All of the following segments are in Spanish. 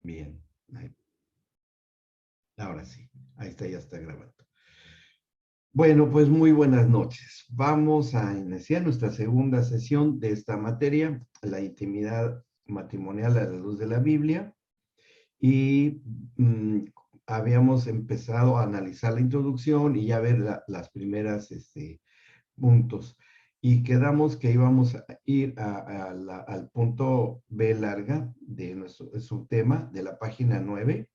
Bien, ahora sí, ahí está, ya está grabando. Bueno, pues muy buenas noches. Vamos a iniciar nuestra segunda sesión de esta materia, la intimidad matrimonial a la luz de la Biblia. Y habíamos empezado a analizar la introducción y ya ver las primeras puntos. Y quedamos que íbamos a ir al punto B larga de nuestro subtema de la página 9.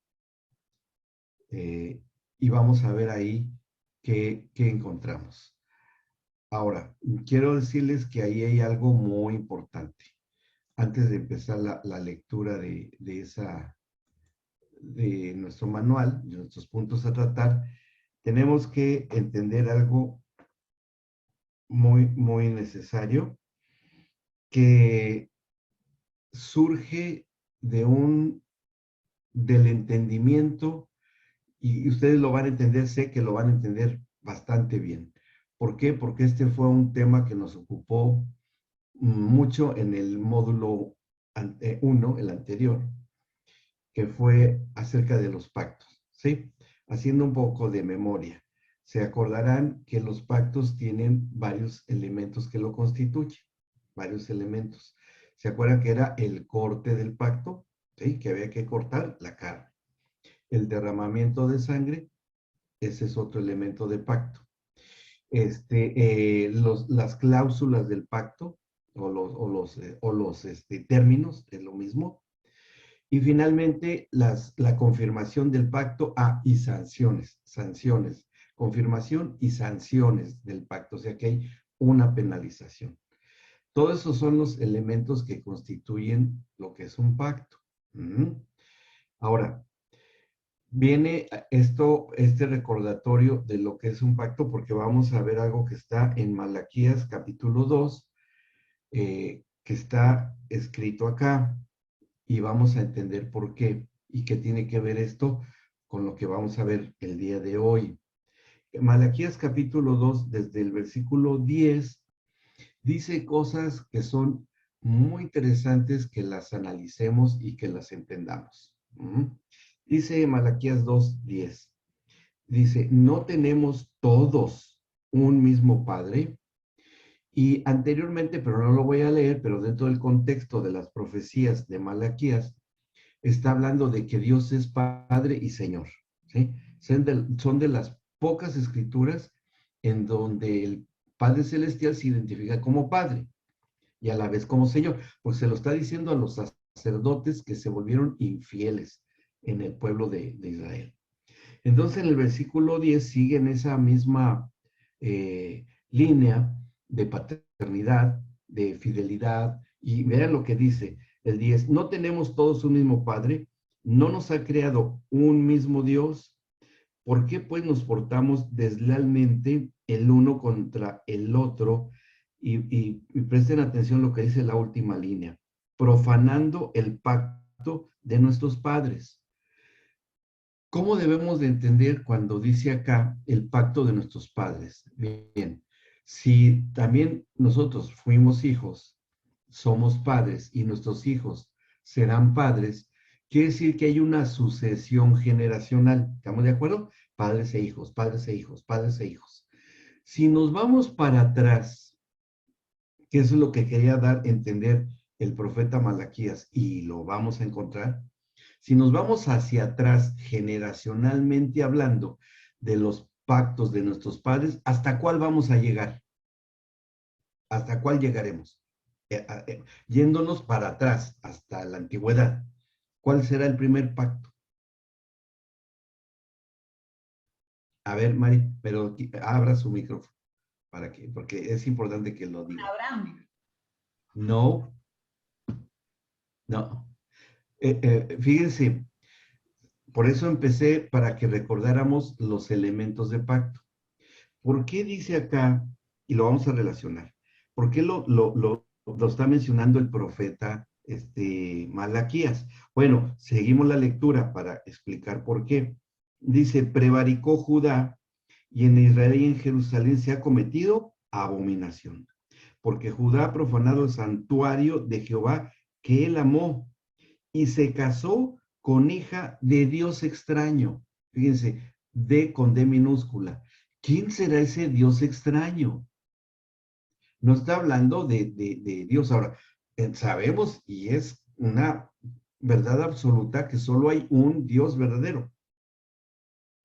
Y vamos a ver ahí qué encontramos. Ahora, quiero decirles que ahí hay algo muy importante. Antes de empezar la lectura de nuestro manual, de nuestros puntos a tratar, tenemos que entender algo muy, muy necesario que surge del entendimiento, y ustedes lo van a entender, sé que lo van a entender bastante bien. ¿Por qué? Porque este fue un tema que nos ocupó mucho en el módulo 1, el anterior, que fue acerca de los pactos, ¿sí? Haciendo un poco de memoria. Se acordarán que los pactos tienen varios elementos que lo constituyen, varios elementos. ¿Se acuerdan que era el corte del pacto? ¿Sí? Que había que cortar la carne. El derramamiento de sangre, ese es otro elemento de pacto. Las cláusulas del pacto o los términos, es lo mismo. Y finalmente, la confirmación del pacto y sanciones, confirmación y sanciones del pacto, o sea que hay una penalización. Todos esos son los elementos que constituyen lo que es un pacto. Ahora, viene este recordatorio de lo que es un pacto, porque vamos a ver algo que está en Malaquías capítulo 2, que está escrito acá, y vamos a entender por qué y qué tiene que ver esto con lo que vamos a ver el día de hoy. Malaquías capítulo 2, desde el versículo 10, dice cosas que son muy interesantes que las analicemos y que las entendamos. Dice Malaquías 2:10, dice, ¿no tenemos todos un mismo Padre? Y anteriormente, pero no lo voy a leer, pero dentro del contexto de las profecías de Malaquías, está hablando de que Dios es Padre y Señor, ¿sí? Son de las pocas escrituras en donde el Padre Celestial se identifica como Padre y a la vez como Señor, pues se lo está diciendo a los sacerdotes que se volvieron infieles en el pueblo de Israel. Entonces en el versículo 10 sigue en esa misma línea de paternidad, de fidelidad, y vean lo que dice el 10, no tenemos todos un mismo Padre, no nos ha creado un mismo Dios, ¿por qué pues nos portamos deslealmente el uno contra el otro? Y presten atención a lo que dice la última línea, profanando el pacto de nuestros padres. ¿Cómo debemos de entender cuando dice acá el pacto de nuestros padres? Bien, si también nosotros fuimos hijos, somos padres y nuestros hijos serán padres, quiere decir que hay una sucesión generacional. ¿Estamos de acuerdo? Padres e hijos, padres e hijos, padres e hijos. Si nos vamos para atrás, que eso es lo que quería dar a entender el profeta Malaquías, y lo vamos a encontrar, si nos vamos hacia atrás, generacionalmente hablando, de los pactos de nuestros padres, ¿hasta cuál vamos a llegar? ¿Hasta cuál llegaremos? Yéndonos para atrás, hasta la antigüedad. ¿Cuál será el primer pacto? A ver, Mari, pero abra su micrófono porque es importante que lo diga. Abraham. No, no. Fíjense, por eso empecé para que recordáramos los elementos de pacto. ¿Por qué dice acá, y lo vamos a relacionar, por qué lo está mencionando el profeta Malaquías? Bueno, seguimos la lectura para explicar por qué. Dice, prevaricó Judá y en Israel y en Jerusalén se ha cometido abominación, porque Judá ha profanado el santuario de Jehová que él amó y se casó con hija de Dios extraño. Fíjense, D con D minúscula. ¿Quién será ese Dios extraño? No está hablando de Dios. Ahora, sabemos y es una verdad absoluta que solo hay un Dios verdadero,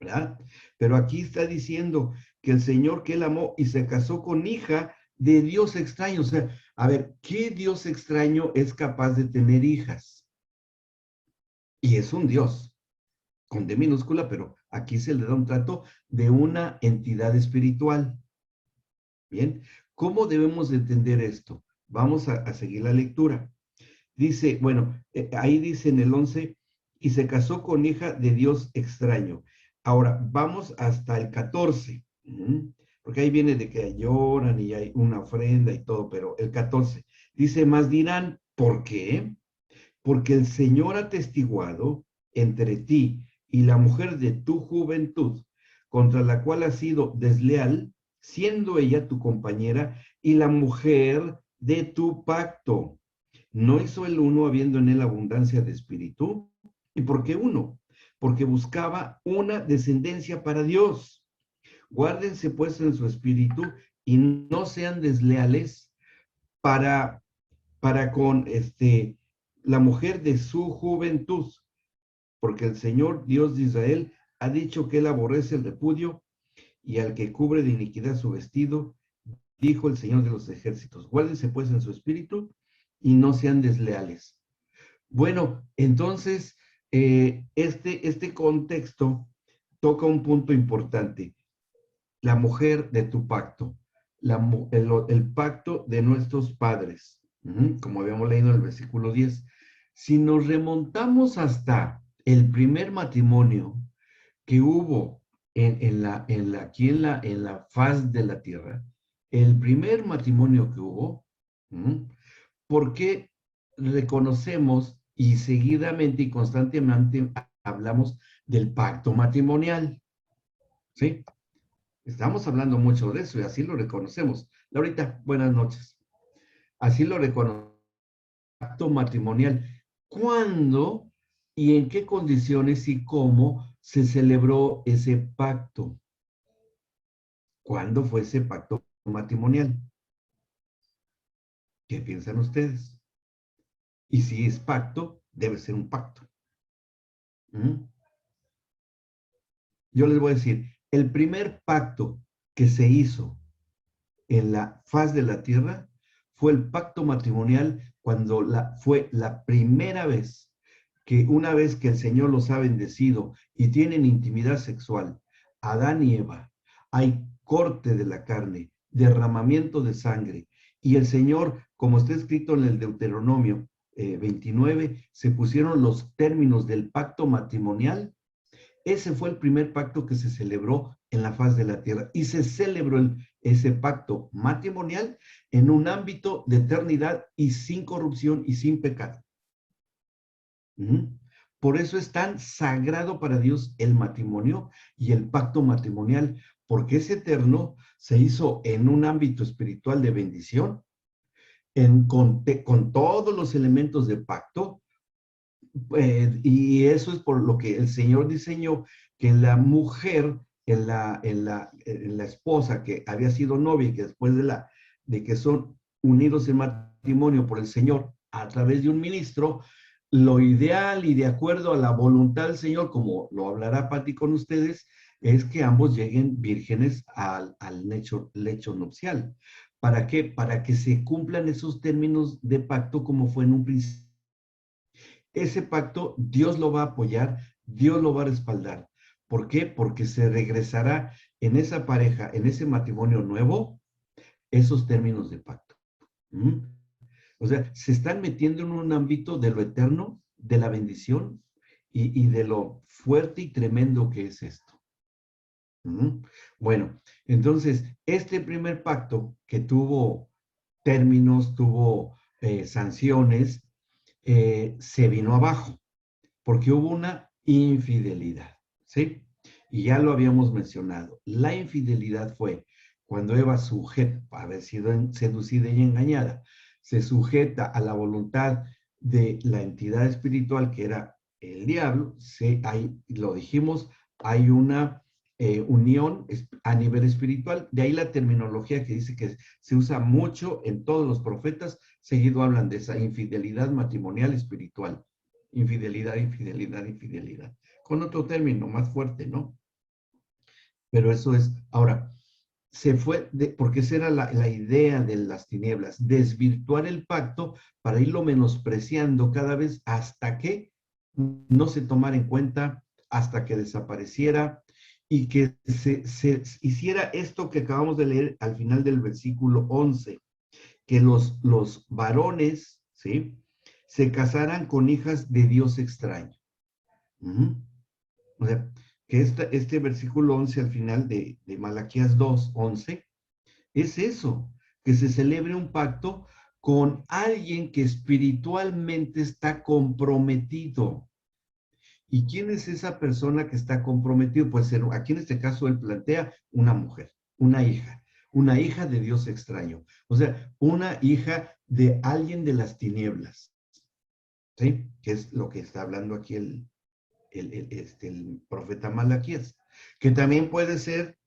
¿verdad? Pero aquí está diciendo que el Señor que él amó y se casó con hija de Dios extraño. O sea, a ver, ¿qué Dios extraño es capaz de tener hijas? Y es un Dios, con D minúscula, pero aquí se le da un trato de una entidad espiritual. Bien, ¿cómo debemos de entender esto? Vamos a seguir la lectura. Dice, bueno, ahí dice en el 11, y se casó con hija de Dios extraño. Ahora, vamos hasta el 14, porque ahí viene de que lloran y hay una ofrenda y todo, pero el 14 dice, más dirán, ¿por qué? Porque el Señor ha testiguado entre ti y la mujer de tu juventud, contra la cual has sido desleal, siendo ella tu compañera y la mujer de tu pacto. ¿No hizo el uno habiendo en él abundancia de espíritu? ¿Y por qué uno? Porque buscaba una descendencia para Dios. Guárdense pues en su espíritu y no sean desleales para, para con la mujer de su juventud, porque el Señor Dios de Israel ha dicho que él aborrece el repudio y al que cubre de iniquidad su vestido, dijo el Señor de los ejércitos. Guárdense pues en su espíritu y no sean desleales. Bueno, entonces, este contexto toca un punto importante. La mujer de tu pacto, el pacto de nuestros padres, como habíamos leído en el versículo 10. Si nos remontamos hasta el primer matrimonio que hubo aquí en la faz de la tierra, el primer matrimonio que hubo, ¿por qué reconocemos y seguidamente y constantemente hablamos del pacto matrimonial? ¿Sí? Estamos hablando mucho de eso y así lo reconocemos. Laurita, buenas noches. Así lo reconocemos. Pacto matrimonial. ¿Cuándo y en qué condiciones y cómo se celebró ese pacto? ¿Cuándo fue ese pacto matrimonial? ¿Qué piensan ustedes? Y si es pacto, debe ser un pacto. ¿Mm? Yo les voy a decir, el primer pacto que se hizo en la faz de la tierra fue el pacto matrimonial cuando fue la primera vez que una vez que el Señor los ha bendecido y tienen intimidad sexual, Adán y Eva, hay corte de la carne, derramamiento de sangre, y el Señor, como está escrito en el Deuteronomio 29, se pusieron los términos del pacto matrimonial. Ese fue el primer pacto que se celebró en la faz de la tierra y se celebró ese pacto matrimonial en un ámbito de eternidad y sin corrupción y sin pecado. Por eso es tan sagrado para Dios el matrimonio y el pacto matrimonial, porque es eterno, se hizo en un ámbito espiritual de bendición, con todos los elementos de pacto, y eso es por lo que el Señor diseñó que la mujer, en la esposa que había sido novia y que después de que son unidos en matrimonio por el Señor a través de un ministro, lo ideal y de acuerdo a la voluntad del Señor, como lo hablará Pati con ustedes, es que ambos lleguen vírgenes al lecho nupcial. ¿Para qué? Para que se cumplan esos términos de pacto como fue en un principio. Ese pacto Dios lo va a apoyar, Dios lo va a respaldar. ¿Por qué? Porque se regresará en esa pareja, en ese matrimonio nuevo, esos términos de pacto. ¿Mm? O sea, se están metiendo en un ámbito de lo eterno, de la bendición y de lo fuerte y tremendo que es esto. Bueno, entonces, este primer pacto que tuvo términos, tuvo sanciones, se vino abajo, porque hubo una infidelidad, ¿sí? Y ya lo habíamos mencionado. La infidelidad fue cuando Eva sujeta, haber sido seducida y engañada, se sujeta a la voluntad de la entidad espiritual que era el diablo, lo dijimos, hay una unión a nivel espiritual. De ahí la terminología que dice que se usa mucho en todos los profetas, seguido hablan de esa infidelidad matrimonial espiritual. Infidelidad, infidelidad, infidelidad. Con otro término más fuerte, ¿no? Pero eso es, ahora, porque esa era la idea de las tinieblas, desvirtuar el pacto para irlo menospreciando cada vez hasta que no se tomara en cuenta, hasta que desapareciera y que se hiciera esto que acabamos de leer al final del versículo 11, que los varones, ¿sí? Se casaran con hijas de Dios extraño. O sea, que este versículo 11 al final de Malaquías 2, 11, es eso, que se celebre un pacto con alguien que espiritualmente está comprometido. ¿Y quién es esa persona que está comprometido? Puede ser, aquí en este caso él plantea una mujer, una hija de Dios extraño. O sea, una hija de alguien de las tinieblas. ¿Sí? Que es lo que está hablando aquí el profeta Malaquías. Que también puede ser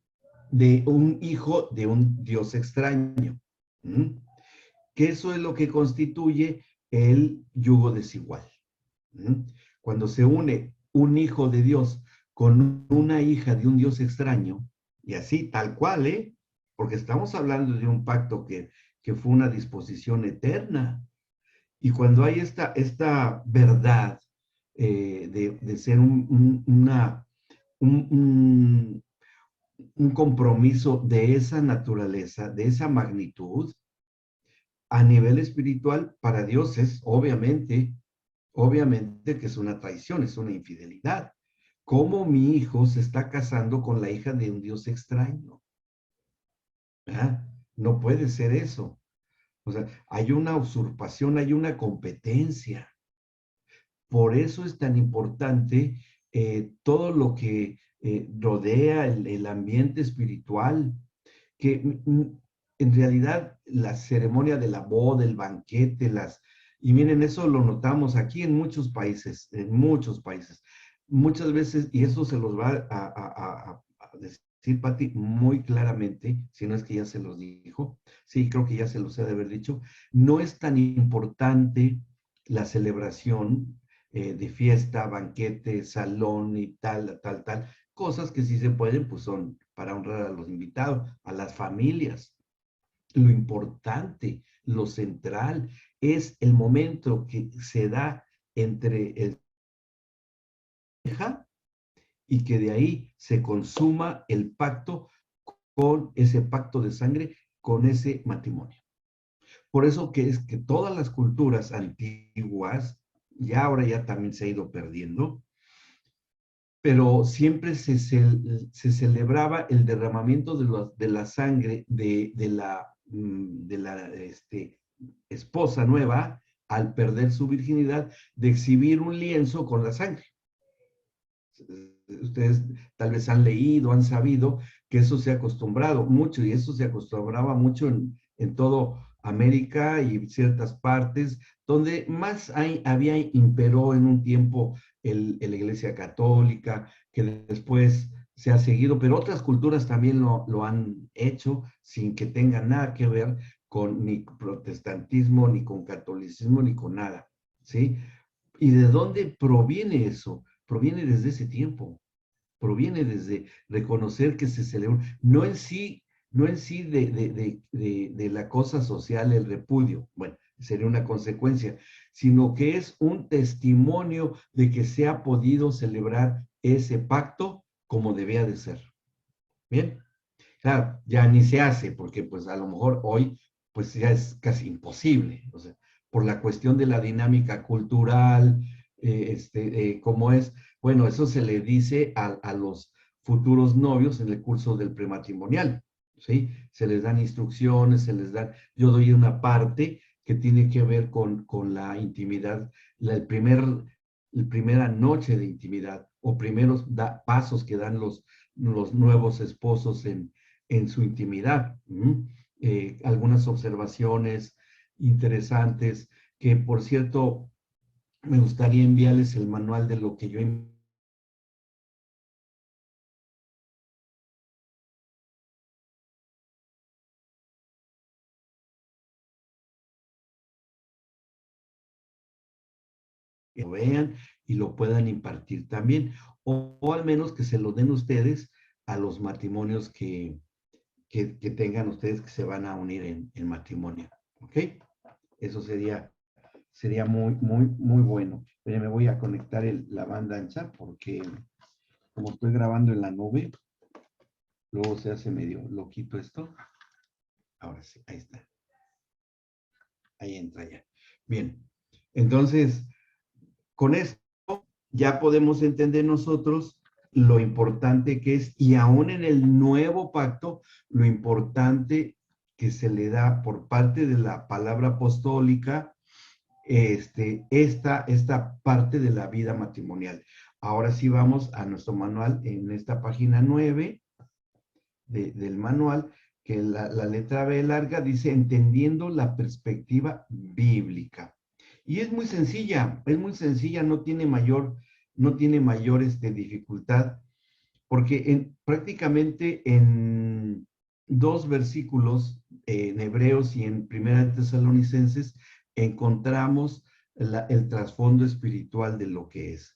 de un hijo de un Dios extraño. ¿Mm? Que eso es lo que constituye el yugo desigual. ¿Mm? Cuando se une un hijo de Dios con una hija de un Dios extraño, y así tal cual, ¿eh? Porque estamos hablando de un pacto que fue una disposición eterna. Y cuando hay esta verdad de ser un, un compromiso de esa naturaleza, de esa magnitud, a nivel espiritual, para Dios es obviamente que es una traición, es una infidelidad. ¿Cómo mi hijo se está casando con la hija de un Dios extraño? ¿Ah? No puede ser eso. O sea, hay una usurpación, hay una competencia. Por eso es tan importante todo lo que rodea el ambiente espiritual, que en realidad la ceremonia de la boda, el banquete, y miren, eso lo notamos aquí en muchos países, en muchos países. Muchas veces, y eso se los va a decir Pati muy claramente, si no es que ya se los dijo, sí, creo que ya se los he de haber dicho, no es tan importante la celebración de fiesta, banquete, salón y tal, cosas que sí se pueden, pues son para honrar a los invitados, a las familias. Lo importante, lo central, es el momento que se da entre el hija y que de ahí se consuma el pacto con ese pacto de sangre, con ese matrimonio. Por eso que es que todas las culturas antiguas, ya ahora ya también se ha ido perdiendo, pero siempre se celebraba el derramamiento de la sangre de la esposa nueva al perder su virginidad, de exhibir un lienzo con la sangre. Ustedes tal vez han leído, han sabido que eso se ha acostumbrado mucho y eso se acostumbraba mucho en todo América y ciertas partes donde más había imperó en un tiempo la Iglesia Católica, que después se ha seguido, pero otras culturas también lo han hecho sin que tenga nada que ver con ni protestantismo, ni con catolicismo, ni con nada, ¿sí? ¿Y de dónde proviene eso? Proviene desde ese tiempo, proviene desde reconocer que se celebra, no en sí de la cosa social, el repudio, bueno, sería una consecuencia, sino que es un testimonio de que se ha podido celebrar ese pacto como debía de ser. Bien, claro, ya ni se hace, porque pues a lo mejor hoy pues ya es casi imposible, o sea, por la cuestión de la dinámica cultural, como es, bueno, eso se le dice a los futuros novios en el curso del prematrimonial, ¿sí? Se les dan instrucciones, yo doy una parte que tiene que ver con la intimidad, el primera noche de intimidad, o primeros pasos que dan los nuevos esposos en su intimidad. Algunas observaciones interesantes que, por cierto, me gustaría enviarles el manual de lo que yo lo vean y lo puedan impartir también, o al menos que se lo den ustedes a los matrimonios que tengan ustedes que se van a unir en matrimonio, ¿ok? Eso sería muy bueno. Pero me voy a conectar la banda ancha porque como estoy grabando en la nube, luego se hace medio loquito esto. Ahora sí, ahí está. Ahí entra ya. Bien, entonces, con esto ya podemos entender nosotros lo importante que es, y aún en el nuevo pacto, lo importante que se le da por parte de la palabra apostólica, esta parte de la vida matrimonial. Ahora sí vamos a nuestro manual en esta página 9 del manual, que la letra B larga dice entendiendo la perspectiva bíblica. Y es muy sencilla, no tiene mayor dificultad, porque prácticamente en dos versículos, en Hebreos y en Primera de Tesalonicenses, encontramos el trasfondo espiritual de lo que es.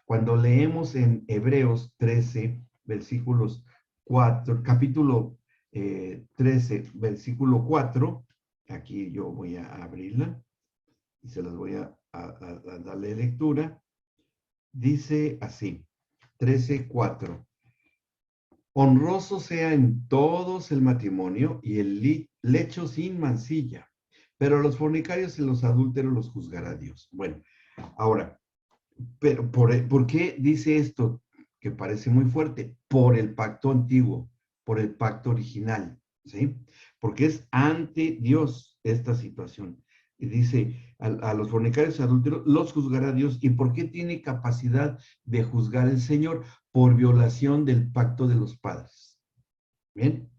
Cuando leemos en Hebreos 13, versículos 4, capítulo 13, versículo 4, aquí yo voy a abrirla y se las voy a darle lectura, dice así, 13:4. Honroso sea en todos el matrimonio y el lecho sin mancilla, pero a los fornicarios y los adúlteros los juzgará Dios. Bueno, ahora, pero ¿por qué dice esto que parece muy fuerte? Por el pacto antiguo, por el pacto original, ¿sí? Porque es ante Dios esta situación. Y dice, a los fornicarios y adúlteros los juzgará Dios. ¿Y por qué tiene capacidad de juzgar el Señor? Por violación del pacto de los padres. ¿Bien?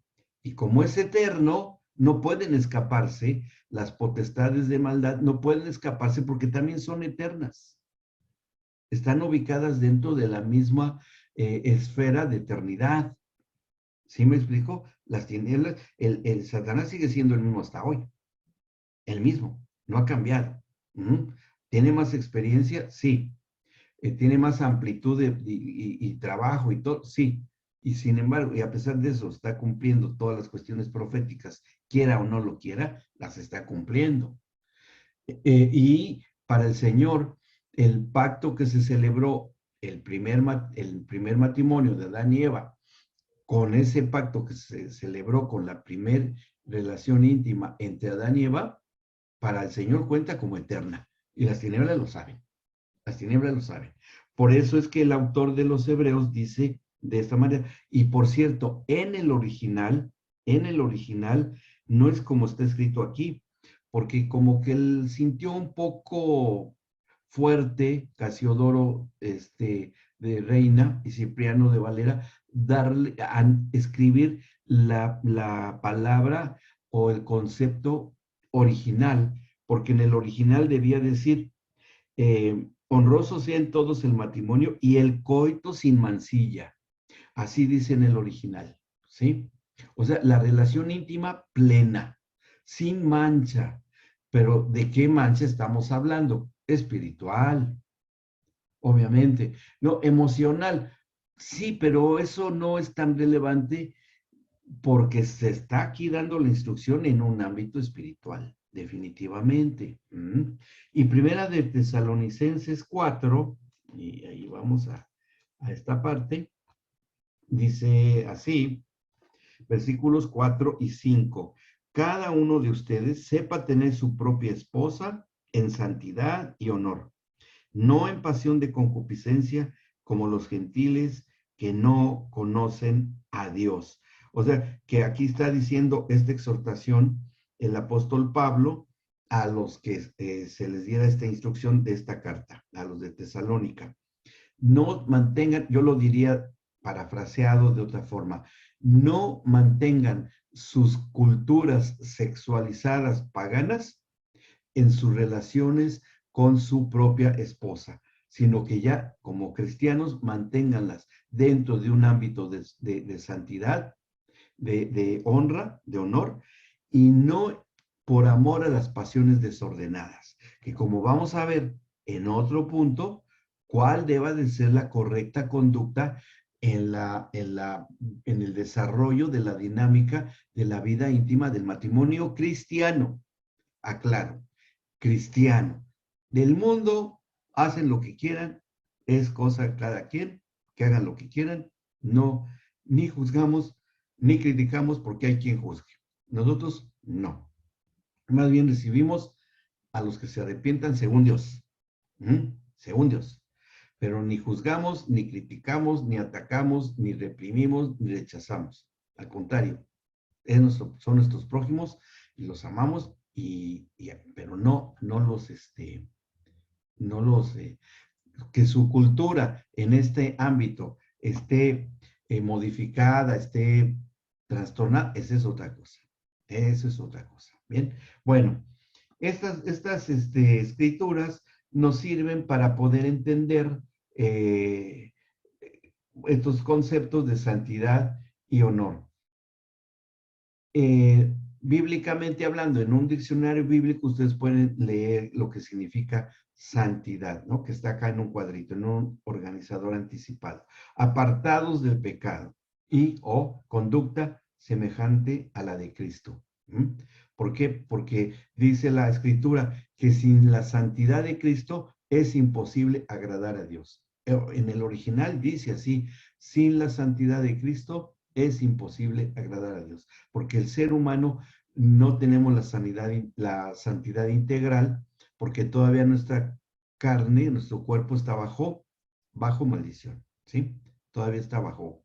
Y como es eterno, no pueden escaparse las potestades de maldad, no pueden escaparse porque también son eternas. Están ubicadas dentro de la misma esfera de eternidad. ¿Sí me explico? Las tinieblas, el Satanás sigue siendo el mismo hasta hoy. El mismo, no ha cambiado. ¿Tiene más experiencia? Sí. ¿Tiene más amplitud y trabajo y todo? Sí. Y sin embargo, y a pesar de eso, está cumpliendo todas las cuestiones proféticas, quiera o no lo quiera, las está cumpliendo. Y para el Señor, el pacto que se celebró, el primer matrimonio de Adán y Eva, con ese pacto que se celebró con la primer relación íntima entre Adán y Eva, para el Señor cuenta como eterna. Y las tinieblas lo saben. Las tinieblas lo saben. Por eso es que el autor de los Hebreos dice de esta manera. Y por cierto, en el original, no es como está escrito aquí, porque como que él sintió un poco fuerte, Casiodoro de Reina y Cipriano de Valera, escribir la palabra o el concepto original, porque en el original debía decir honroso sea en todos el matrimonio y el coito sin mancilla. Así dice en el original, ¿sí? O sea, la relación íntima plena, sin mancha. Pero ¿de qué mancha estamos hablando? Espiritual, obviamente. No, emocional. Sí, pero eso no es tan relevante porque se está aquí dando la instrucción en un ámbito espiritual, definitivamente. Y primera de Tesalonicenses 4, y ahí vamos a esta parte, dice así, versículos 4 y 5. Cada uno de ustedes sepa tener su propia esposa en santidad y honor, no en pasión de concupiscencia como los gentiles que no conocen a Dios. O sea, que aquí está diciendo esta exhortación el apóstol Pablo a los que se les diera esta instrucción de esta carta, a los de Tesalónica. No mantengan, yo lo diría parafraseado de otra forma, no mantengan sus culturas sexualizadas paganas en sus relaciones con su propia esposa, sino que ya como cristianos manténganlas dentro de un ámbito de santidad, honra, de honor, y no por amor a las pasiones desordenadas, que como vamos a ver en otro punto, cuál deba de ser la correcta conducta en el desarrollo de la dinámica de la vida íntima del matrimonio cristiano. Aclaro, cristiano. Del mundo hacen lo que quieran, es cosa de cada quien, que hagan lo que quieran, no, ni juzgamos, ni criticamos porque hay quien juzgue. Nosotros no. Más bien recibimos a los que se arrepientan según Dios. Según Dios. Pero ni juzgamos, ni criticamos, ni atacamos, ni reprimimos, ni rechazamos. Al contrario, son nuestros prójimos y los amamos, pero no los, que su cultura en este ámbito esté modificada, esté trastornada, esa es otra cosa. Eso es otra cosa. Bien, bueno, estas escrituras nos sirven para poder entender estos conceptos de santidad y honor. Bíblicamente hablando, en un diccionario bíblico ustedes pueden leer lo que significa santidad, ¿no? Que está acá en un cuadrito, en un organizador anticipado. Apartados del pecado y o conducta semejante a la de Cristo. ¿Por qué? Porque dice la Escritura que sin la santidad de Cristo es imposible agradar a Dios. En el original dice así, sin la santidad de Cristo es imposible agradar a Dios, porque el ser humano no tenemos la santidad integral, porque todavía nuestra carne, nuestro cuerpo está bajo maldición, ¿sí? Todavía está bajo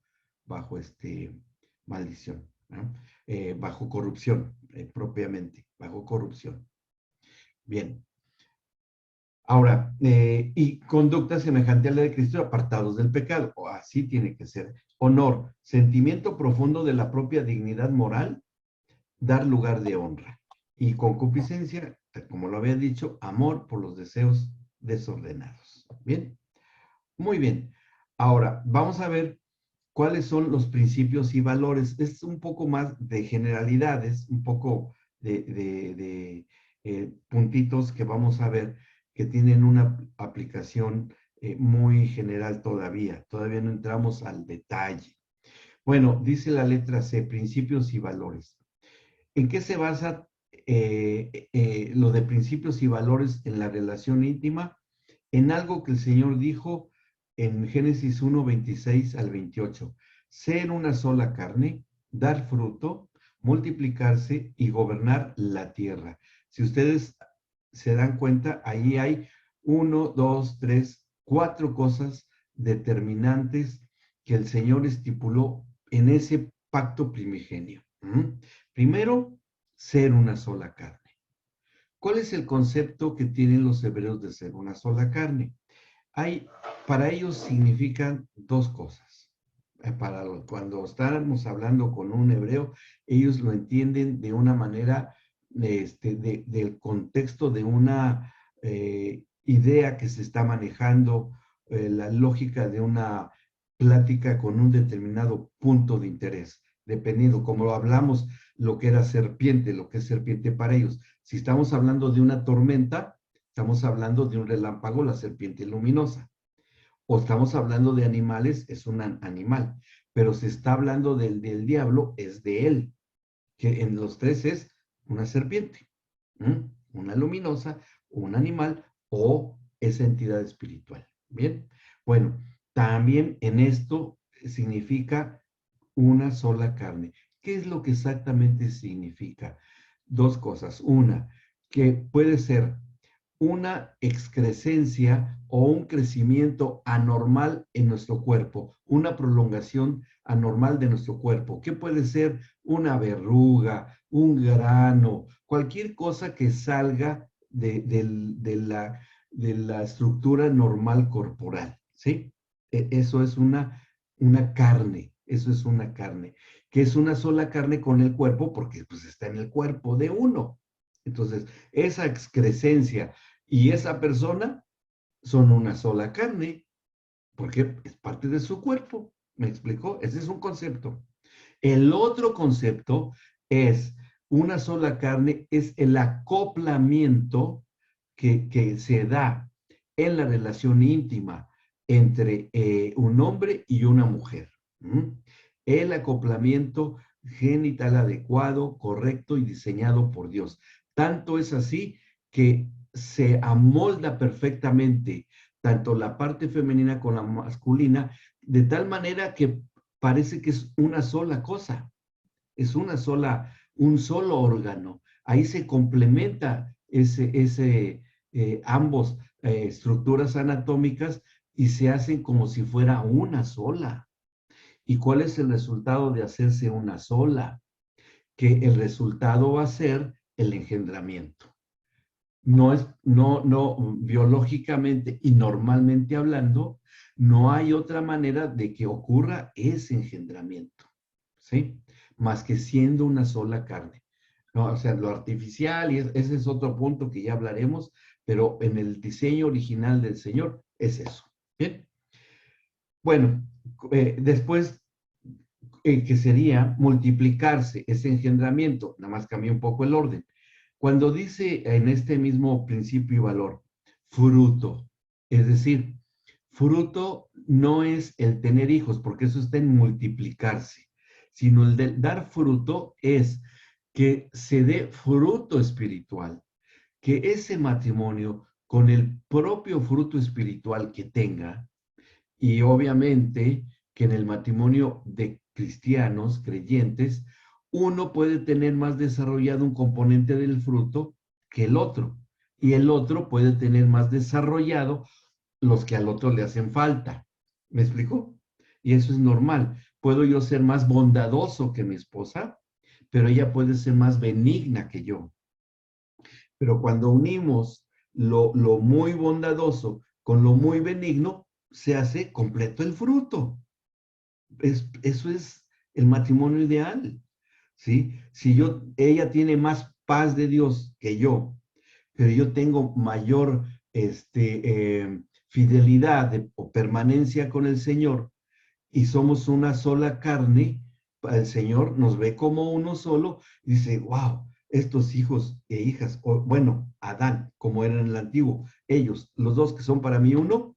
maldición, ¿no? Bajo corrupción, propiamente, bajo corrupción. Bien. Ahora, y conducta semejante a la de Cristo, apartados del pecado, o así tiene que ser. Honor, sentimiento profundo de la propia dignidad moral, dar lugar de honra. Y concupiscencia, como lo había dicho, amor por los deseos desordenados. Bien, muy bien. Ahora, vamos a ver cuáles son los principios y valores. Es un poco más de generalidades, un poco de puntitos que vamos a ver que tienen una aplicación muy general todavía. Todavía no entramos al detalle. Bueno, dice la letra C, principios y valores. ¿En qué se basa lo de principios y valores en la relación íntima? En algo que el Señor dijo en Génesis 1, 26 al 28. Ser una sola carne, dar fruto, multiplicarse y gobernar la tierra. Si ustedes se dan cuenta, ahí hay 1, 2, 3, 4 cosas determinantes que el Señor estipuló en ese pacto primigenio. Primero, ser una sola carne. ¿Cuál es el concepto que tienen los hebreos de ser una sola carne? Para ellos significan dos cosas. Cuando estamos hablando con un hebreo, ellos lo entienden de una manera del contexto de una idea que se está manejando, la lógica de una plática con un determinado punto de interés, dependiendo, como lo hablamos, lo que era serpiente, lo que es serpiente para ellos. Si estamos hablando de una tormenta, estamos hablando de un relámpago, la serpiente luminosa. O estamos hablando de animales, es un animal. Pero se está hablando del diablo, es de él, que en los tres es una serpiente, una luminosa, un animal o esa entidad espiritual. Bien, bueno, también en esto significa una sola carne. ¿Qué es lo que exactamente significa? Dos cosas. Una, que puede ser una excrescencia o un crecimiento anormal en nuestro cuerpo, una prolongación anormal de nuestro cuerpo. ¿Qué puede ser? Una verruga, un grano, cualquier cosa que salga de la estructura normal corporal, ¿sí? Eso es una carne, eso es una carne, que es una sola carne con el cuerpo porque pues está en el cuerpo de uno. Entonces, esa excrescencia y esa persona son una sola carne, porque es parte de su cuerpo. ¿Me explicó? Ese es un concepto. El otro concepto es una sola carne, es el acoplamiento que se da en la relación íntima entre un hombre y una mujer. ¿Mm? El acoplamiento genital adecuado, correcto y diseñado por Dios. Tanto es así que se amolda perfectamente tanto la parte femenina con la masculina, de tal manera que parece que es una sola cosa, es un solo órgano. Ahí se complementa ambos estructuras anatómicas y se hacen como si fuera una sola. ¿Y cuál es el resultado de hacerse una sola? Que el resultado va a ser el engendramiento. Biológicamente y normalmente hablando, no hay otra manera de que ocurra ese engendramiento, ¿sí? Más que siendo una sola carne, ¿no? O sea, lo artificial, y ese es otro punto que ya hablaremos, pero en el diseño original del Señor es eso, ¿bien? Bueno, después, que sería multiplicarse, ese engendramiento, nada más cambia un poco el orden. Cuando dice en este mismo principio y valor, fruto, es decir, fruto no es el tener hijos, porque eso está en multiplicarse, sino el de dar fruto es que se dé fruto espiritual, que ese matrimonio con el propio fruto espiritual que tenga, y obviamente que en el matrimonio de cristianos, creyentes, uno puede tener más desarrollado un componente del fruto que el otro. Y el otro puede tener más desarrollado los que al otro le hacen falta. ¿Me explico? Y eso es normal. Puedo yo ser más bondadoso que mi esposa, pero ella puede ser más benigna que yo. Pero cuando unimos lo muy bondadoso con lo muy benigno, se hace completo el fruto. Eso es el matrimonio ideal, ¿sí? Si ella tiene más paz de Dios que yo, pero yo tengo mayor fidelidad o permanencia con el Señor y somos una sola carne, el Señor nos ve como uno solo y dice, wow, estos hijos e hijas, o bueno, Adán, como era en el antiguo, ellos, los dos que son para mí uno,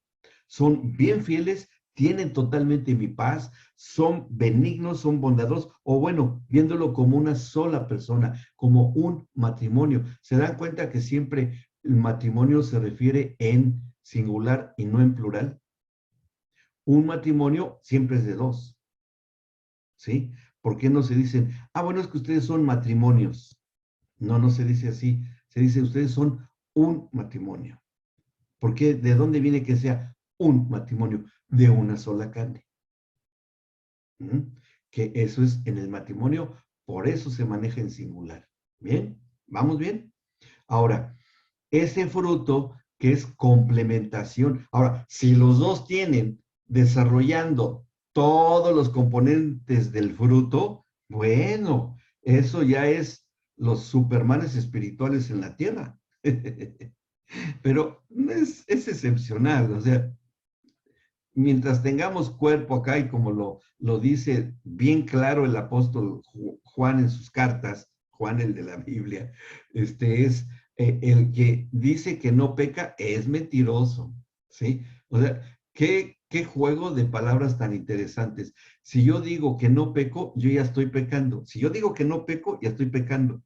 son bien fieles, tienen totalmente mi paz, son benignos, son bondadosos, o bueno, viéndolo como una sola persona, como un matrimonio. ¿Se dan cuenta que siempre el matrimonio se refiere en singular y no en plural? Un matrimonio siempre es de dos, ¿sí? ¿Por qué no se dicen, bueno, es que ustedes son matrimonios? No, no se dice así. Se dice, ustedes son un matrimonio. ¿Por qué? ¿De dónde viene que sea un matrimonio? De una sola carne. ¿Mm? Que eso es en el matrimonio, por eso se maneja en singular. ¿Bien? ¿Vamos bien? Ahora, ese fruto que es complementación. Ahora, si los dos tienen desarrollando todos los componentes del fruto, bueno, eso ya es los supermanes espirituales en la tierra. Pero es excepcional, o sea, mientras tengamos cuerpo acá y como lo dice bien claro el apóstol Juan en sus cartas, Juan el de la Biblia, es el que dice que no peca es mentiroso, ¿sí? O sea, qué juego de palabras tan interesantes. Si yo digo que no peco, yo ya estoy pecando. Si yo digo que no peco, ya estoy pecando.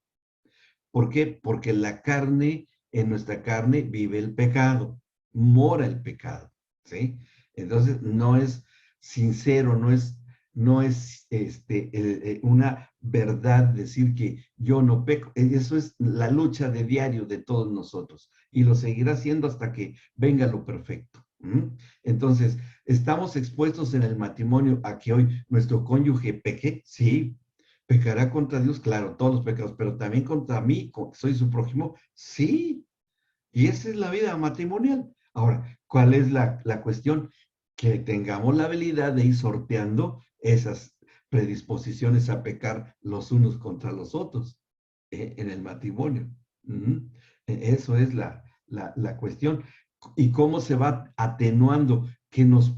¿Por qué? Porque la carne, en nuestra carne vive el pecado, mora el pecado, ¿sí? Entonces no es sincero, no es una verdad decir que yo no peco. Eso es la lucha de diario de todos nosotros y lo seguirá siendo hasta que venga lo perfecto. Entonces, ¿estamos expuestos en el matrimonio a que hoy nuestro cónyuge peque? Sí. ¿Pecará contra Dios? Claro, todos los pecados, pero también contra mí, soy su prójimo. Sí, y esa es la vida matrimonial. Ahora, ¿cuál es la cuestión? Que tengamos la habilidad de ir sorteando esas predisposiciones a pecar los unos contra los otros en el matrimonio. Eso es la cuestión. Y cómo se va atenuando, que nos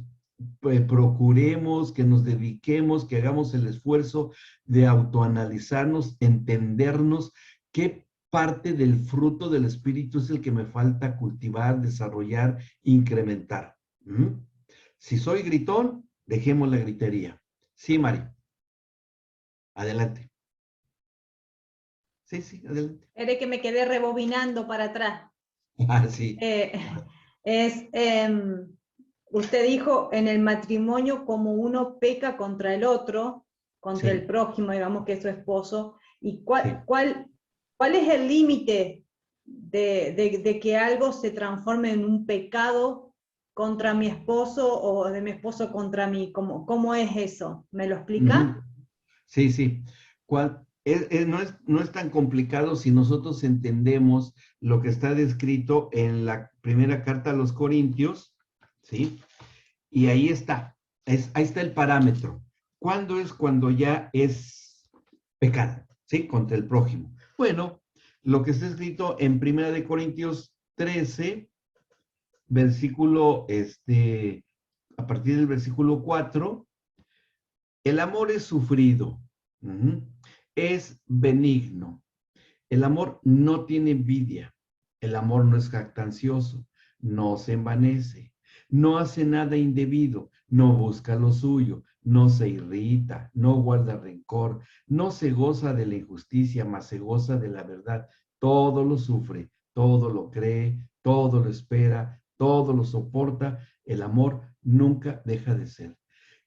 procuremos, que nos dediquemos, que hagamos el esfuerzo de autoanalizarnos, entendernos qué parte del fruto del Espíritu es el que me falta cultivar, desarrollar, incrementar. ¿Mm? Si soy gritón, dejemos la gritería. Sí, Mari. Adelante. Sí, sí, adelante. Era que me quedé rebobinando para atrás. Ah, sí. Eh, es, usted dijo, en el matrimonio, como uno peca contra el otro, contra Sí, el prójimo, digamos que es su esposo, y sí. cuál es el límite de que algo se transforme en un pecado contra mi esposo o de mi esposo contra mí? ¿Cómo es eso? ¿Me lo Ujú. explica? Sí, sí. No es tan complicado si nosotros entendemos lo que está descrito en la primera carta a los Corintios, ¿sí? Y ahí está, ahí está el parámetro. ¿Cuándo es cuando ya es pecado? ¿Sí? Contra el prójimo. Bueno, lo que está escrito en primera de Corintios 13, versículo, a partir del versículo 4. El amor es sufrido, es benigno. El amor no tiene envidia. El amor no es jactancioso, no se envanece, no hace nada indebido, no busca lo suyo, no se irrita, no guarda rencor, no se goza de la injusticia, mas se goza de la verdad. Todo lo sufre, todo lo cree, todo lo espera, todo lo soporta. El amor nunca deja de ser.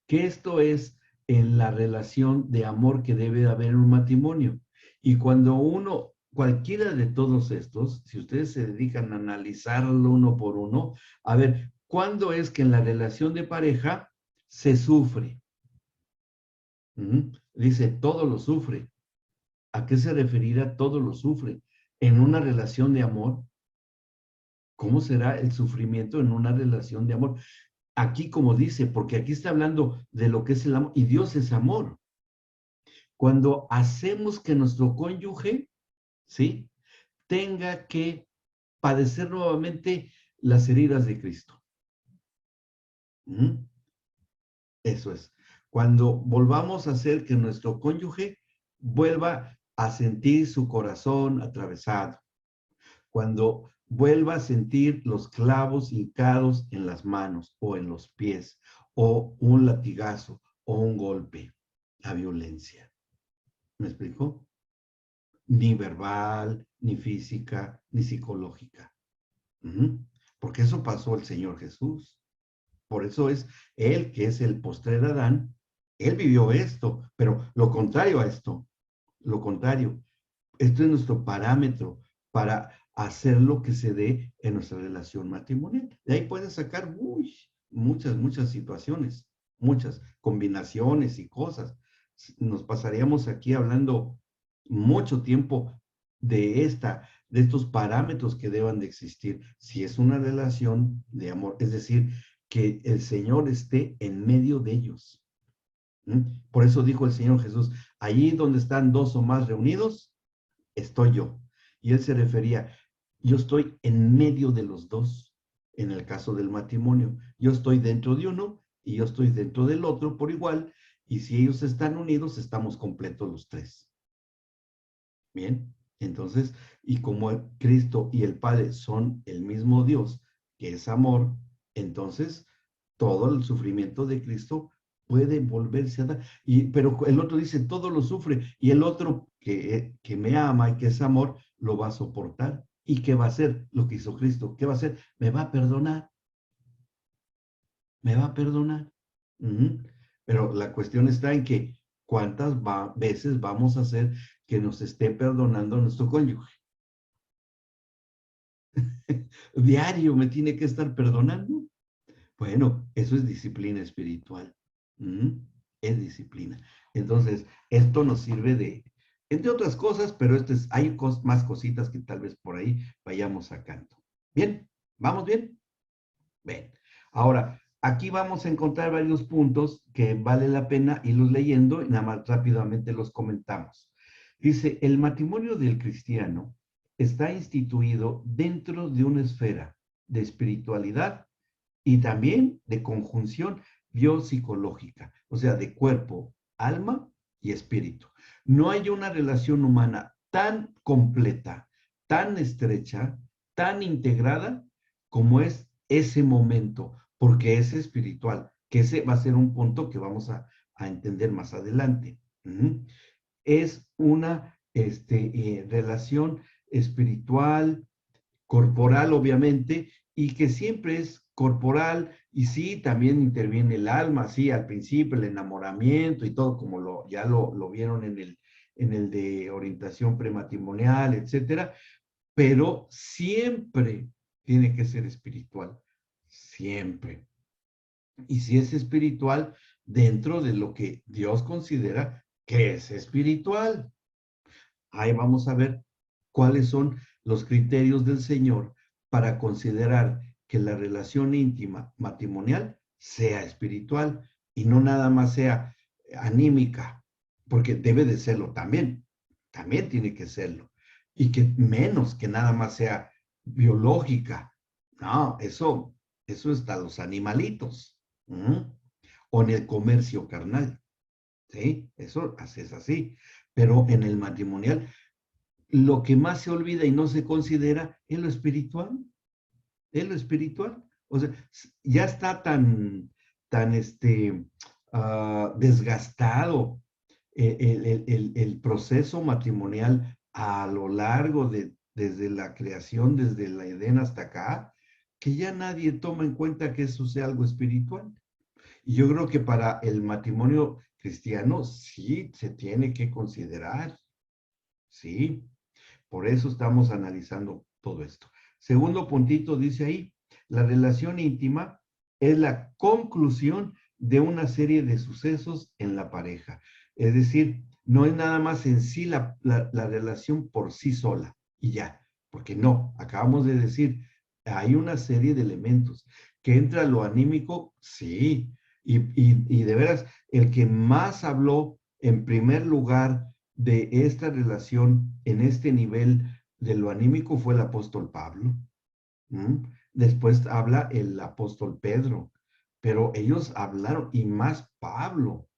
Que esto es en la relación de amor que debe haber en un matrimonio. Y cuando uno, cualquiera de todos estos, si ustedes se dedican a analizarlo uno por uno, a ver, ¿cuándo es que en la relación de pareja se sufre? Dice, todo lo sufre. ¿A qué se referirá todo lo sufre? En una relación de amor, ¿cómo será el sufrimiento en una relación de amor? Aquí como dice, porque aquí está hablando de lo que es el amor, y Dios es amor. Cuando hacemos que nuestro cónyuge, ¿sí?, tenga que padecer nuevamente las heridas de Cristo. Eso es. Cuando volvamos a hacer que nuestro cónyuge vuelva a sentir su corazón atravesado. Cuando vuelva a sentir los clavos hincados en las manos o en los pies, o un latigazo o un golpe, la violencia. ¿Me explico? Ni verbal, ni física, ni psicológica. Porque eso pasó el Señor Jesús. Por eso es Él, que es el postrer Adán, Él vivió esto, pero lo contrario a esto, lo contrario. Esto es nuestro parámetro para hacer lo que se dé en nuestra relación matrimonial. De ahí puedes sacar muchas situaciones, muchas combinaciones y cosas. Nos pasaríamos aquí hablando mucho tiempo de estos parámetros que deban de existir. Si es una relación de amor, es decir, que el Señor esté en medio de ellos. Por eso dijo el Señor Jesús, allí donde están dos o más reunidos, estoy yo. Y él se refería, yo estoy en medio de los dos, en el caso del matrimonio. Yo estoy dentro de uno y yo estoy dentro del otro por igual, y si ellos están unidos, estamos completos los tres. Bien, entonces, y como Cristo y el Padre son el mismo Dios, que es amor, entonces todo el sufrimiento de Cristo puede volverse a dar. Pero el otro dice, todo lo sufre, y el otro que me ama y que es amor, lo va a soportar. ¿Y qué va a hacer? Lo que hizo Cristo. ¿Qué va a hacer? Me va a perdonar. Me va a perdonar. Pero la cuestión está en que cuántas veces vamos a hacer que nos esté perdonando nuestro cónyuge. Diario me tiene que estar perdonando. Bueno, eso es disciplina espiritual. Es disciplina. Entonces, esto nos sirve entre otras cosas, pero hay más cositas que tal vez por ahí vayamos sacando. Bien, ¿vamos bien? Bien. Ahora, aquí vamos a encontrar varios puntos que vale la pena irlos leyendo y nada más rápidamente los comentamos. Dice, el matrimonio del cristiano está instituido dentro de una esfera de espiritualidad y también de conjunción biopsicológica, o sea, de cuerpo, alma y espíritu. No hay una relación humana tan completa, tan estrecha, tan integrada como es ese momento, porque es espiritual, que ese va a ser un punto que vamos a entender más adelante. Es una relación espiritual, corporal, obviamente, y que siempre es corporal, y sí, también interviene el alma, sí, al principio, el enamoramiento y todo, como ya lo vieron en el de orientación prematrimonial, etcétera, pero siempre tiene que ser espiritual, siempre. Y si es espiritual, dentro de lo que Dios considera que es espiritual. Ahí vamos a ver cuáles son los criterios del Señor para considerar que la relación íntima matrimonial sea espiritual y no nada más sea anímica, porque debe de serlo también tiene que serlo, y que menos que nada más sea biológica. No, eso está los animalitos, o en el comercio carnal, ¿sí? Eso es así, pero en el matrimonial lo que más se olvida y no se considera es lo espiritual, es lo espiritual. O sea, ya está tan desgastado el proceso matrimonial a lo largo desde la creación, desde el Edén hasta acá, que ya nadie toma en cuenta que eso sea algo espiritual. Y yo creo que para el matrimonio cristiano sí se tiene que considerar, sí. Por eso estamos analizando todo esto. Segundo puntito dice ahí, la relación íntima es la conclusión de una serie de sucesos en la pareja. Es decir, no es nada más en sí la relación por sí sola y ya, porque no, acabamos de decir, hay una serie de elementos que entra lo anímico, sí, y de veras, el que más habló en primer lugar de esta relación en este nivel de lo anímico fue el apóstol Pablo. Después habla el apóstol Pedro, pero ellos hablaron, y más Pablo.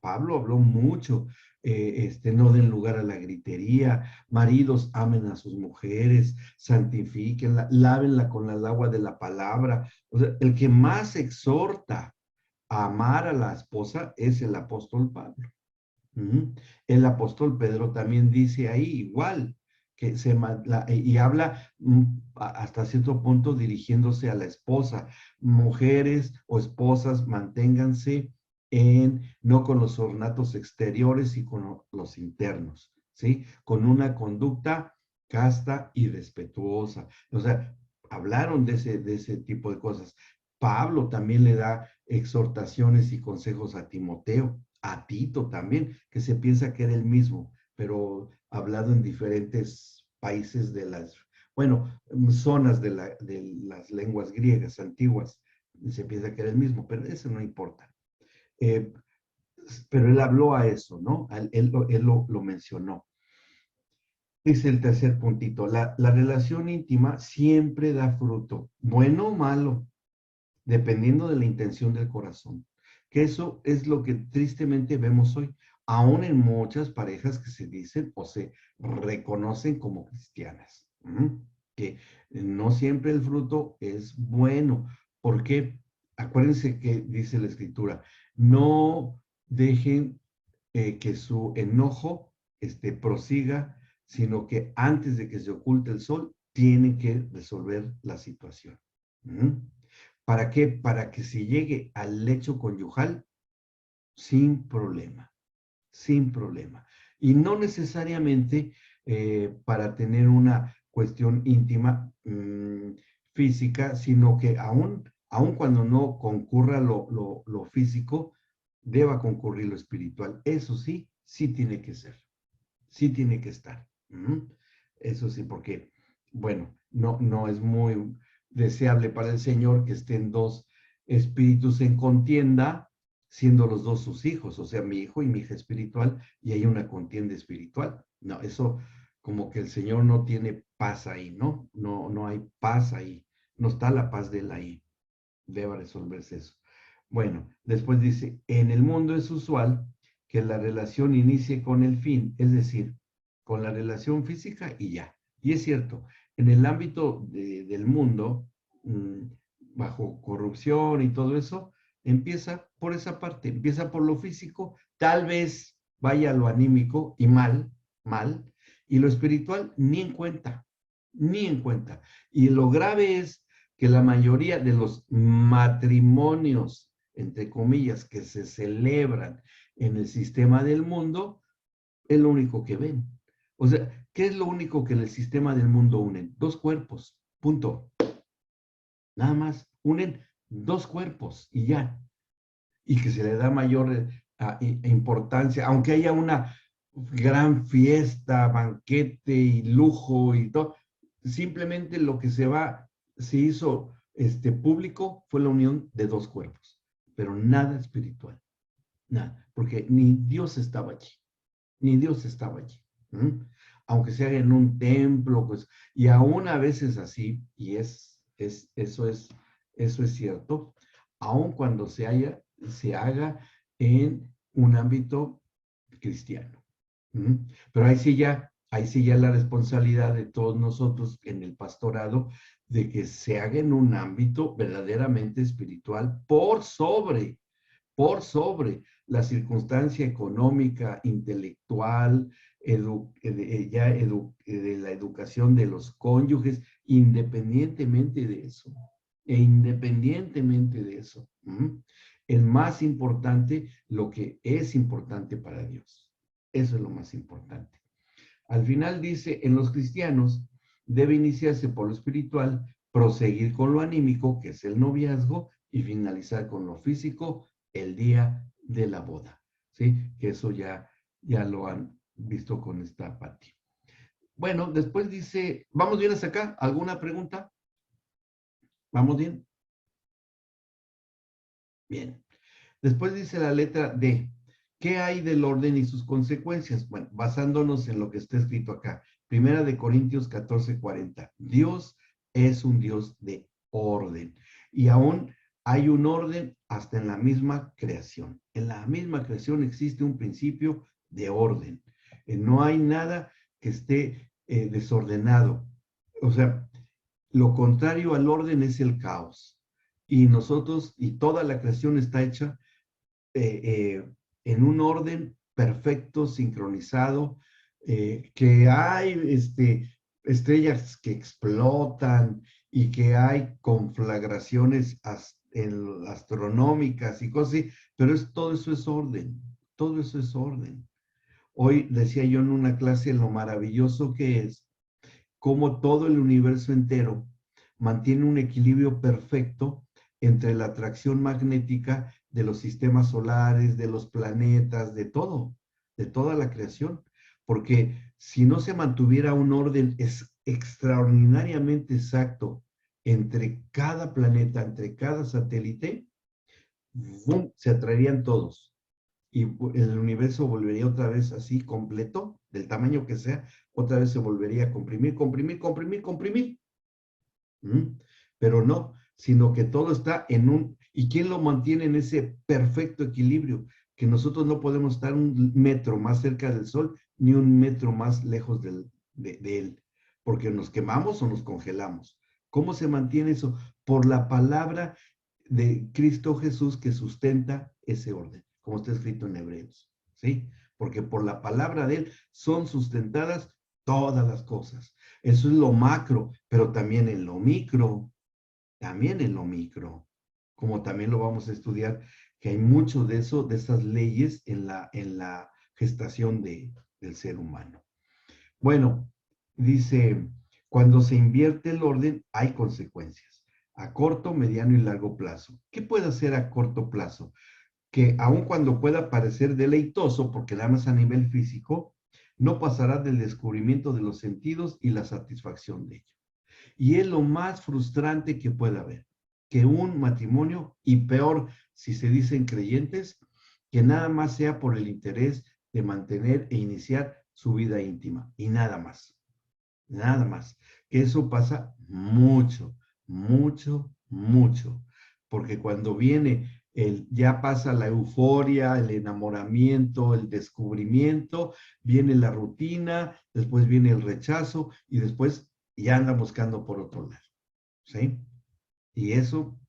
Pablo habló mucho, no den lugar a la gritería, maridos amen a sus mujeres, santifíquenla, lávenla con el agua de la palabra. O sea, el que más exhorta a amar a la esposa es el apóstol Pablo. El apóstol Pedro también dice ahí igual, que y habla hasta cierto punto dirigiéndose a la esposa. Mujeres o esposas, manténganse no con los ornatos exteriores y con los internos, ¿sí? Con una conducta casta y respetuosa. O sea, hablaron de ese tipo de cosas. Pablo también le da exhortaciones y consejos a Timoteo, a Tito también, que se piensa que era el mismo, pero hablado en diferentes países zonas de las lenguas griegas antiguas, se piensa que era el mismo, pero eso no importa. Pero él habló a eso, ¿no? Él lo mencionó. Dice el tercer puntito, la relación íntima siempre da fruto, bueno o malo, dependiendo de la intención del corazón. Que eso es lo que tristemente vemos hoy, aún en muchas parejas que se dicen o se reconocen como cristianas. Que no siempre el fruto es bueno, porque acuérdense que dice la escritura, no dejen que su enojo prosiga, sino que antes de que se oculte el sol, tienen que resolver la situación. ¿Para qué? Para que se llegue al lecho conyugal sin problema, sin problema. Y no necesariamente para tener una cuestión íntima física, sino que aún cuando no concurra lo físico, deba concurrir lo espiritual. Eso sí, sí tiene que ser, sí tiene que estar. Eso sí, porque, bueno, no es muy deseable para el Señor que estén dos espíritus en contienda, siendo los dos sus hijos, o sea, mi hijo y mi hija espiritual, y hay una contienda espiritual. No, eso como que el Señor no tiene paz ahí, ¿no? No hay paz ahí, no está la paz de él ahí, debe resolverse eso. Bueno, después dice, en el mundo es usual que la relación inicie con el fin, es decir, con la relación física y ya. Y es cierto, en el ámbito del mundo, bajo corrupción y todo eso, empieza por esa parte, empieza por lo físico, tal vez vaya a lo anímico y mal, y lo espiritual ni en cuenta, ni en cuenta. Y lo grave es que la mayoría de los matrimonios, entre comillas, que se celebran en el sistema del mundo, es lo único que ven. O sea, ¿qué es lo único que en el sistema del mundo unen? Dos cuerpos, punto. Nada más, unen dos cuerpos y ya. Y que se le da mayor importancia, aunque haya una gran fiesta, banquete y lujo y todo, simplemente lo que se hizo público fue la unión de dos cuerpos, pero nada espiritual, nada, porque ni Dios estaba allí, ni Dios estaba allí. ¿Mm? Aunque sea en un templo, pues, y aún a veces así, y eso es cierto, aun cuando se haga en un ámbito cristiano. ¿Mm? Pero ahí sí ya la responsabilidad de todos nosotros en el pastorado de que se haga en un ámbito verdaderamente espiritual por sobre la circunstancia económica, intelectual, de la educación de los cónyuges, independientemente de eso. E independientemente de eso, es más importante lo que es importante para Dios. Eso es lo más importante. Al final dice, en los cristianos debe iniciarse por lo espiritual, proseguir con lo anímico, que es el noviazgo, y finalizar con lo físico el día de la boda. ¿Sí? Que eso ya lo han visto con esta Pati. Bueno, después dice, ¿vamos bien hasta acá? ¿Alguna pregunta? ¿Vamos bien? Bien. Después dice la letra D. ¿Qué hay del orden y sus consecuencias? Bueno, basándonos en lo que está escrito acá. Primera de Corintios 14:40. Dios es un Dios de orden. Y aún hay un orden hasta en la misma creación. En la misma creación existe un principio de orden. No hay nada que esté desordenado. O sea, lo contrario al orden es el caos. Y nosotros, y toda la creación está hecha eh, eh, en un orden perfecto, sincronizado, que hay estrellas que explotan y que hay conflagraciones astronómicas y cosas así, pero todo eso es orden, todo eso es orden. Hoy decía yo en una clase lo maravilloso que es cómo todo el universo entero mantiene un equilibrio perfecto entre la atracción magnética de los sistemas solares, de los planetas, de todo, de toda la creación. Porque si no se mantuviera un orden extraordinariamente exacto entre cada planeta, entre cada satélite, ¡bum!, se atraerían todos y el universo volvería otra vez así completo, del tamaño que sea, otra vez se volvería a comprimir, comprimir, comprimir, comprimir. ¿Mm? Pero no, sino que todo está en un... ¿Y quién lo mantiene en ese perfecto equilibrio? Que nosotros no podemos estar un metro más cerca del Sol ni un metro más lejos de él, porque nos quemamos o nos congelamos. ¿Cómo se mantiene eso? Por la palabra de Cristo Jesús que sustenta ese orden, como está escrito en Hebreos, ¿sí? Porque por la palabra de él son sustentadas todas las cosas. Eso es lo macro, pero también en lo micro, como también lo vamos a estudiar, que hay mucho de eso, de esas leyes en la gestación del ser humano. Bueno, dice, cuando se invierte el orden, hay consecuencias a corto, mediano y largo plazo. ¿Qué puede hacer a corto plazo? Que aun cuando pueda parecer deleitoso, porque nada más a nivel físico, no pasará del descubrimiento de los sentidos y la satisfacción de ello. Y es lo más frustrante que pueda haber, que un matrimonio, y peor si se dicen creyentes, que nada más sea por el interés de mantener e iniciar su vida íntima, y nada más. nada más. Que eso pasa mucho, mucho, mucho. Porque cuando viene ya pasa la euforia, el enamoramiento, el descubrimiento, viene la rutina, después viene el rechazo y después ya anda buscando por otro lado. ¿Sí? Y eso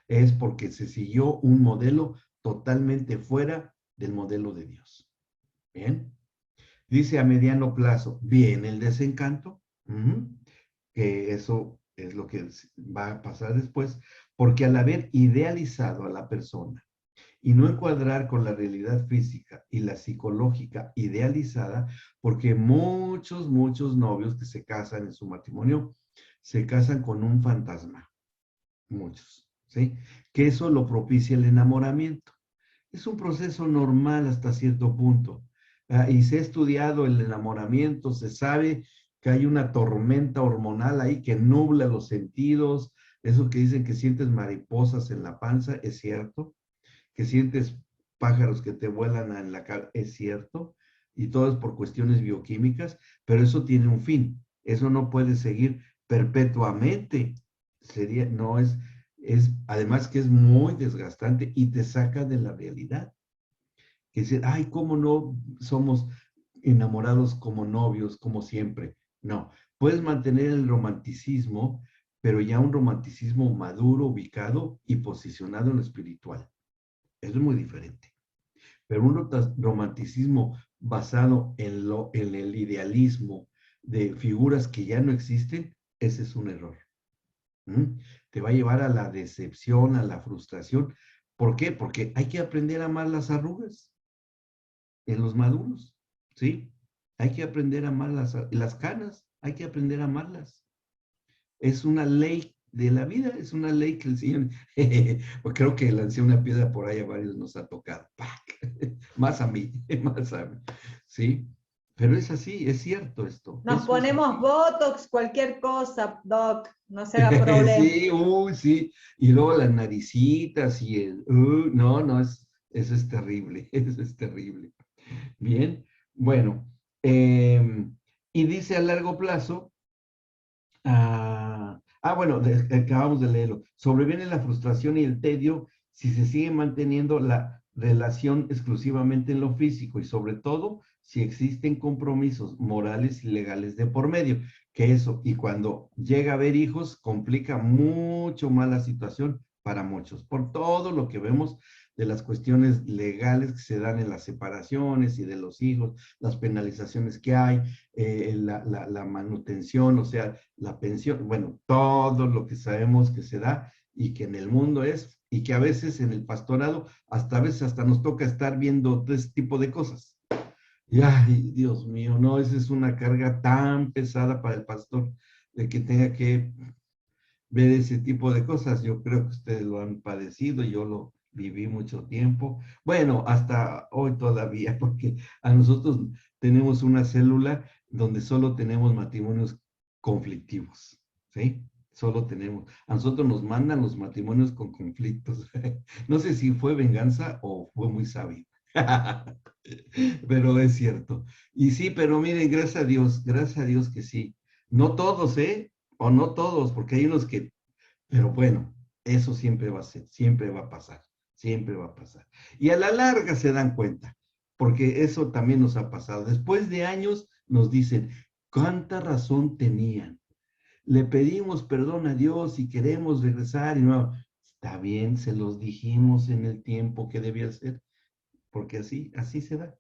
es porque se siguió un modelo totalmente fuera del modelo de Dios. Bien. Dice a mediano plazo, viene el desencanto, que eso es lo que va a pasar después, porque al haber idealizado a la persona y no encuadrar con la realidad física y la psicológica idealizada, porque muchos novios que se casan en su matrimonio se casan con un fantasma, muchos, ¿sí? Que eso lo propicia el enamoramiento. Es un proceso normal hasta cierto punto. Y se ha estudiado el enamoramiento, se sabe que hay una tormenta hormonal ahí que nubla los sentidos. Eso que dicen que sientes mariposas en la panza, es cierto. Que sientes pájaros que te vuelan en la cara, es cierto. Y todo es por cuestiones bioquímicas, pero eso tiene un fin. Eso no puede seguir perpetuamente. Sería, no es, además que es muy desgastante y te saca de la realidad. Que decir, ay, ¿cómo no somos enamorados como novios, como siempre? No, puedes mantener el romanticismo, pero ya un romanticismo maduro, ubicado y posicionado en lo espiritual. Eso es muy diferente. Pero un romanticismo basado en el idealismo de figuras que ya no existen, ese es un error. ¿Mm? Te va a llevar a la decepción, a la frustración. ¿Por qué? Porque hay que aprender a amar las arrugas en los maduros, ¿sí? Hay que aprender a amar las canas, hay que aprender a amarlas. Es una ley de la vida, es una ley que el Señor, pues creo que lancé una piedra por ahí, a varios nos ha tocado, más a mí, más a mí, ¿sí? Pero es así, es cierto esto, Nos eso es ponemos así. Botox, cualquier cosa, Doc, no se haga problema. Sí, uy, sí, y luego las naricitas y no, no, eso es terrible, eso es terrible. Bien, bueno, y dice a largo plazo, bueno, acabamos de leerlo. Sobreviene la frustración y el tedio si se sigue manteniendo la relación exclusivamente en lo físico y sobre todo si existen compromisos morales y legales de por medio, que eso, y cuando llega a haber hijos, complica mucho más la situación para muchos, por todo lo que vemos de las cuestiones legales que se dan en las separaciones y de los hijos, las penalizaciones que hay, la manutención, o sea, la pensión, bueno, todo lo que sabemos que se da y que en el mundo es, y que a veces en el pastorado, hasta a veces hasta nos toca estar viendo todo ese tipo de cosas. Y ay, Dios mío, no, esa es una carga tan pesada para el pastor de que tenga que ver ese tipo de cosas. Yo creo que ustedes lo han padecido, yo lo viví mucho tiempo. Bueno, hasta hoy todavía, porque a nosotros tenemos una célula donde solo tenemos matrimonios conflictivos, ¿sí? Solo tenemos. A nosotros nos mandan los matrimonios con conflictos. No sé si fue venganza o fue muy sabio. Pero es cierto. Y sí, pero miren, gracias a Dios que sí. No todos, ¿eh? O no todos, porque hay unos que, pero bueno, eso siempre va a ser, siempre va a pasar, siempre va a pasar. Y a la larga se dan cuenta, porque eso también nos ha pasado. Después de años nos dicen, ¿cuánta razón tenían? Le pedimos perdón a Dios y queremos regresar y no, está bien, se los dijimos en el tiempo que debía ser, porque así se da.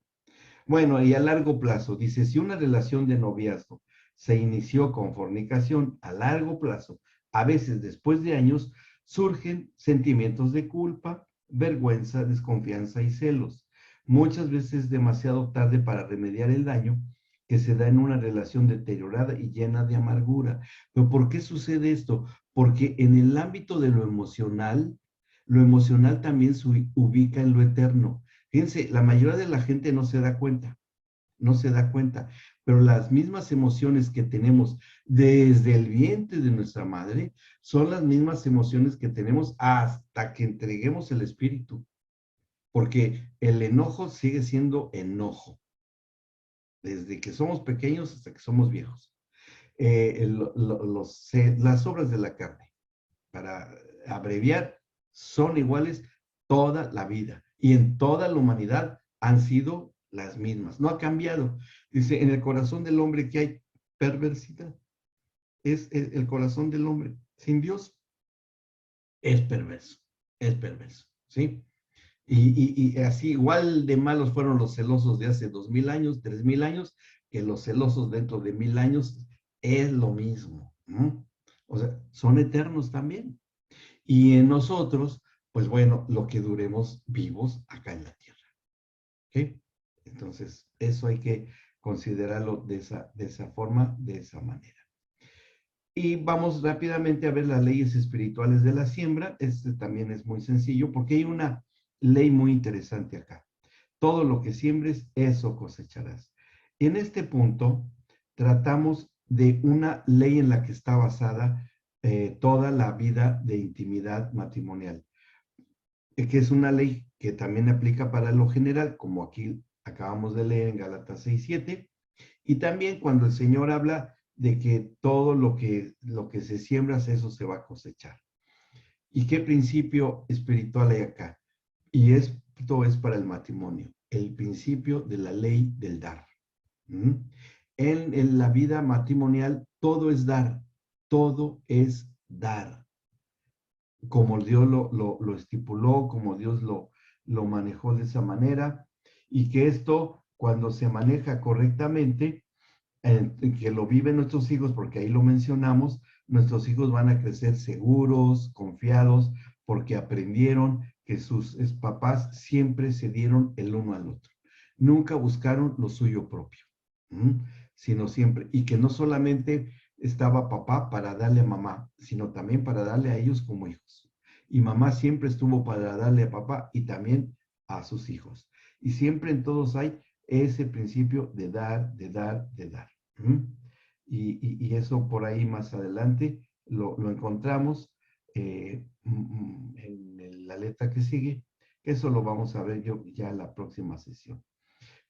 Bueno, y a largo plazo, dice, si una relación de noviazgo se inició con fornicación a largo plazo, a veces después de años, surgen sentimientos de culpa, vergüenza, desconfianza y celos. Muchas veces demasiado tarde para remediar el daño que se da en una relación deteriorada y llena de amargura. ¿Pero por qué sucede esto? Porque en el ámbito de lo emocional también se ubica en lo eterno. Fíjense, la mayoría de la gente no se da cuenta, no se da cuenta, pero las mismas emociones que tenemos desde el vientre de nuestra madre son las mismas emociones que tenemos hasta que entreguemos el espíritu, porque el enojo sigue siendo enojo, desde que somos pequeños hasta que somos viejos. las obras de la carne, para abreviar, son iguales toda la vida y en toda la humanidad han sido las mismas. No ha cambiado. Dice, en el corazón del hombre que hay perversidad. Es el corazón del hombre sin Dios es perverso, ¿sí? Y así igual de malos fueron los celosos de hace 2000 años, 3000 años, que los celosos dentro de 1000 años es lo mismo. ¿No? O sea, son eternos también. Y en nosotros, pues bueno, lo que duremos vivos acá en la tierra. ¿Ok? Entonces, eso hay que considerarlo de esa forma, de esa manera. Y vamos rápidamente a ver las leyes espirituales de la siembra. Este también es muy sencillo porque hay una ley muy interesante acá. Todo lo que siembres, eso cosecharás. En este punto, tratamos de una ley en la que está basada toda la vida de intimidad matrimonial, que es una ley que también aplica para lo general, como aquí acabamos de leer en Gálatas 6:7, y también cuando el Señor habla de que todo lo que se siembra, eso se va a cosechar. ¿Y qué principio espiritual hay acá? Y esto es para el matrimonio, el principio de la ley del dar. ¿Mm? En la vida matrimonial todo es dar, todo es dar, como Dios lo estipuló, como Dios lo manejó de esa manera, y que esto, cuando se maneja correctamente, que lo viven nuestros hijos, porque ahí lo mencionamos, nuestros hijos van a crecer seguros, confiados, porque aprendieron que sus papás siempre se dieron el uno al otro. Nunca buscaron lo suyo propio, sino siempre. Y que no solamente estaba papá para darle a mamá, sino también para darle a ellos como hijos. Y mamá siempre estuvo para darle a papá y también a sus hijos. Y siempre en todos hay ese principio de dar, de dar, de dar. Y eso por ahí más adelante lo encontramos en la letra que sigue, que eso lo vamos a ver yo ya en la próxima sesión.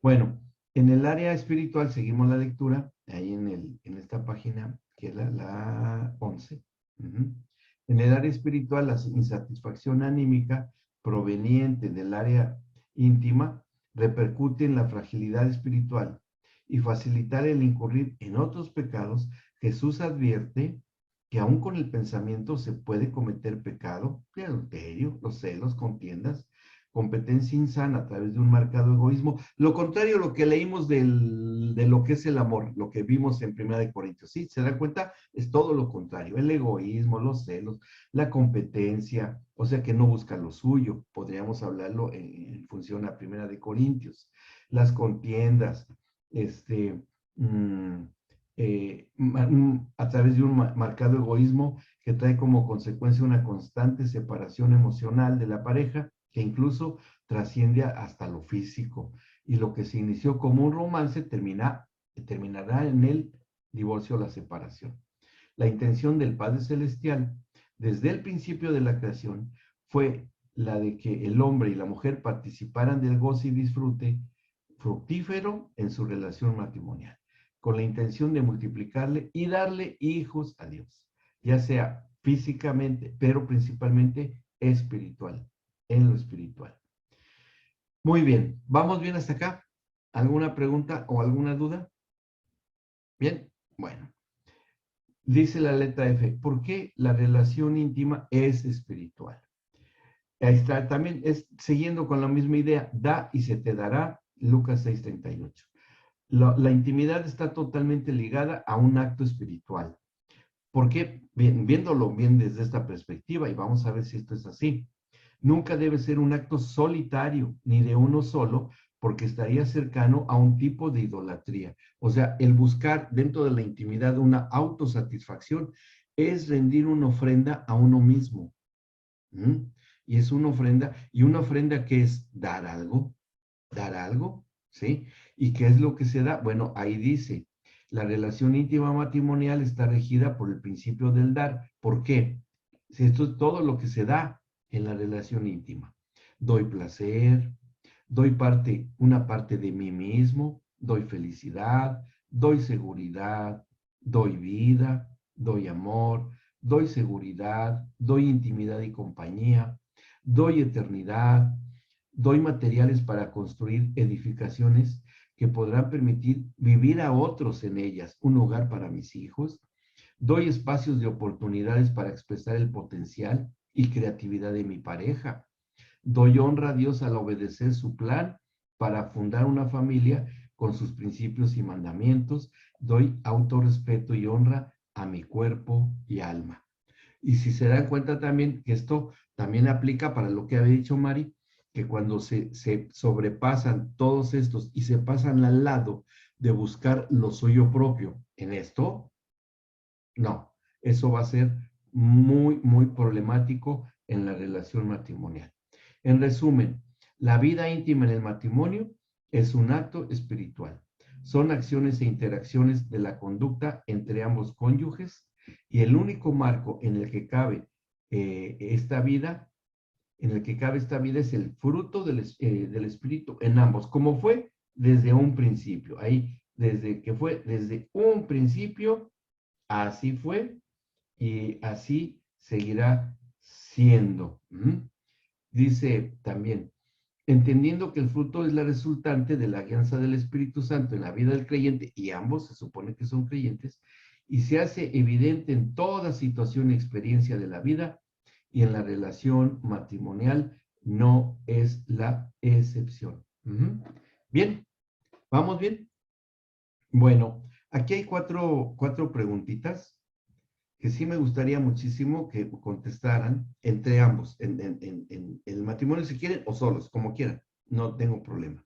Bueno, en el área espiritual seguimos la lectura, ahí en esta página, que es la 11. En el área espiritual, la insatisfacción anímica proveniente del área íntima repercute en la fragilidad espiritual y facilitar el incurrir en otros pecados. Jesús advierte que aún con el pensamiento se puede cometer pecado, el adulterio, los celos, contiendas, competencia insana a través de un marcado egoísmo. Lo contrario a lo que leímos de lo que es el amor, lo que vimos en 1 Corintios. ¿Sí? ¿Se dan cuenta? Es todo lo contrario. El egoísmo, los celos, la competencia, o sea que no busca lo suyo. Podríamos hablarlo en función a 1 Corintios. Las contiendas, a través de un marcado egoísmo que trae como consecuencia una constante separación emocional de la pareja, que incluso trasciende hasta lo físico. Y lo que se inició como un romance terminará en el divorcio o la separación. La intención del Padre Celestial, desde el principio de la creación, fue la de que el hombre y la mujer participaran del goce y disfrute fructífero en su relación matrimonial, con la intención de multiplicarle y darle hijos a Dios, ya sea físicamente, pero principalmente espiritual, en lo espiritual. Muy bien, ¿vamos bien hasta acá? ¿Alguna pregunta o alguna duda? Bien, bueno. Dice la letra F, ¿por qué la relación íntima es espiritual? Ahí está, también es siguiendo con la misma idea, da y se te dará, Lucas 6:38. La intimidad está totalmente ligada a un acto espiritual. ¿Por qué? Viéndolo bien desde esta perspectiva, y vamos a ver si esto es así. Nunca debe ser un acto solitario, ni de uno solo, porque estaría cercano a un tipo de idolatría. O sea, el buscar dentro de la intimidad una autosatisfacción es rendir una ofrenda a uno mismo. Y es una ofrenda que es dar algo, ¿sí? ¿Y qué es lo que se da? Bueno, ahí dice, la relación íntima matrimonial está regida por el principio del dar. ¿Por qué? Si esto es todo lo que se da en la relación íntima. Doy placer, doy una parte de mí mismo, doy felicidad, doy seguridad, doy vida, doy amor, doy seguridad, doy intimidad y compañía, doy eternidad, doy materiales para construir edificaciones que podrán permitir vivir a otros en ellas, un hogar para mis hijos, doy espacios de oportunidades para expresar el potencial y creatividad de mi pareja, doy honra a Dios al obedecer su plan para fundar una familia con sus principios y mandamientos. Doy autorrespeto y honra a mi cuerpo y alma. Y si se dan cuenta también que esto también aplica para lo que había dicho Mari, que cuando se sobrepasan todos estos y se pasan al lado de buscar lo suyo propio en esto, no, eso va a ser muy, muy problemático en la relación matrimonial. En resumen, la vida íntima en el matrimonio es un acto espiritual. Son acciones e interacciones de la conducta entre ambos cónyuges y el único marco en el que cabe esta vida, es el fruto del espíritu en ambos, como fue desde un principio. Ahí, desde un principio, así fue y así seguirá siendo. Dice también, entendiendo que el fruto es la resultante de la alianza del Espíritu Santo en la vida del creyente, y ambos se supone que son creyentes, y se hace evidente en toda situación y experiencia de la vida, y en la relación matrimonial no es la excepción. Bien, ¿vamos bien? Bueno, aquí hay cuatro preguntitas que sí me gustaría muchísimo que contestaran entre ambos, en el matrimonio si quieren o solos, como quieran, no tengo problema.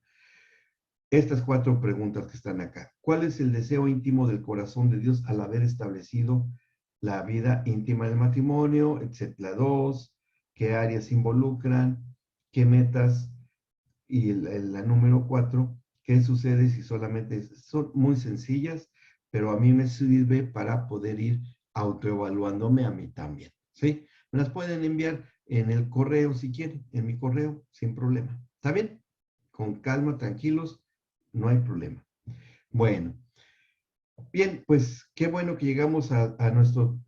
Estas cuatro preguntas que están acá. ¿Cuál es el deseo íntimo del corazón de Dios al haber establecido la vida íntima del matrimonio, etcétera? Dos, ¿qué áreas involucran? ¿Qué metas? Y la número cuatro, ¿qué sucede si solamente son muy sencillas, pero a mí me sirve para poder ir autoevaluándome a mí también? ¿Sí? Me las pueden enviar en el correo si quieren, en mi correo, sin problema. ¿Está bien? Con calma, tranquilos, no hay problema. Bueno, bien, pues qué bueno que llegamos a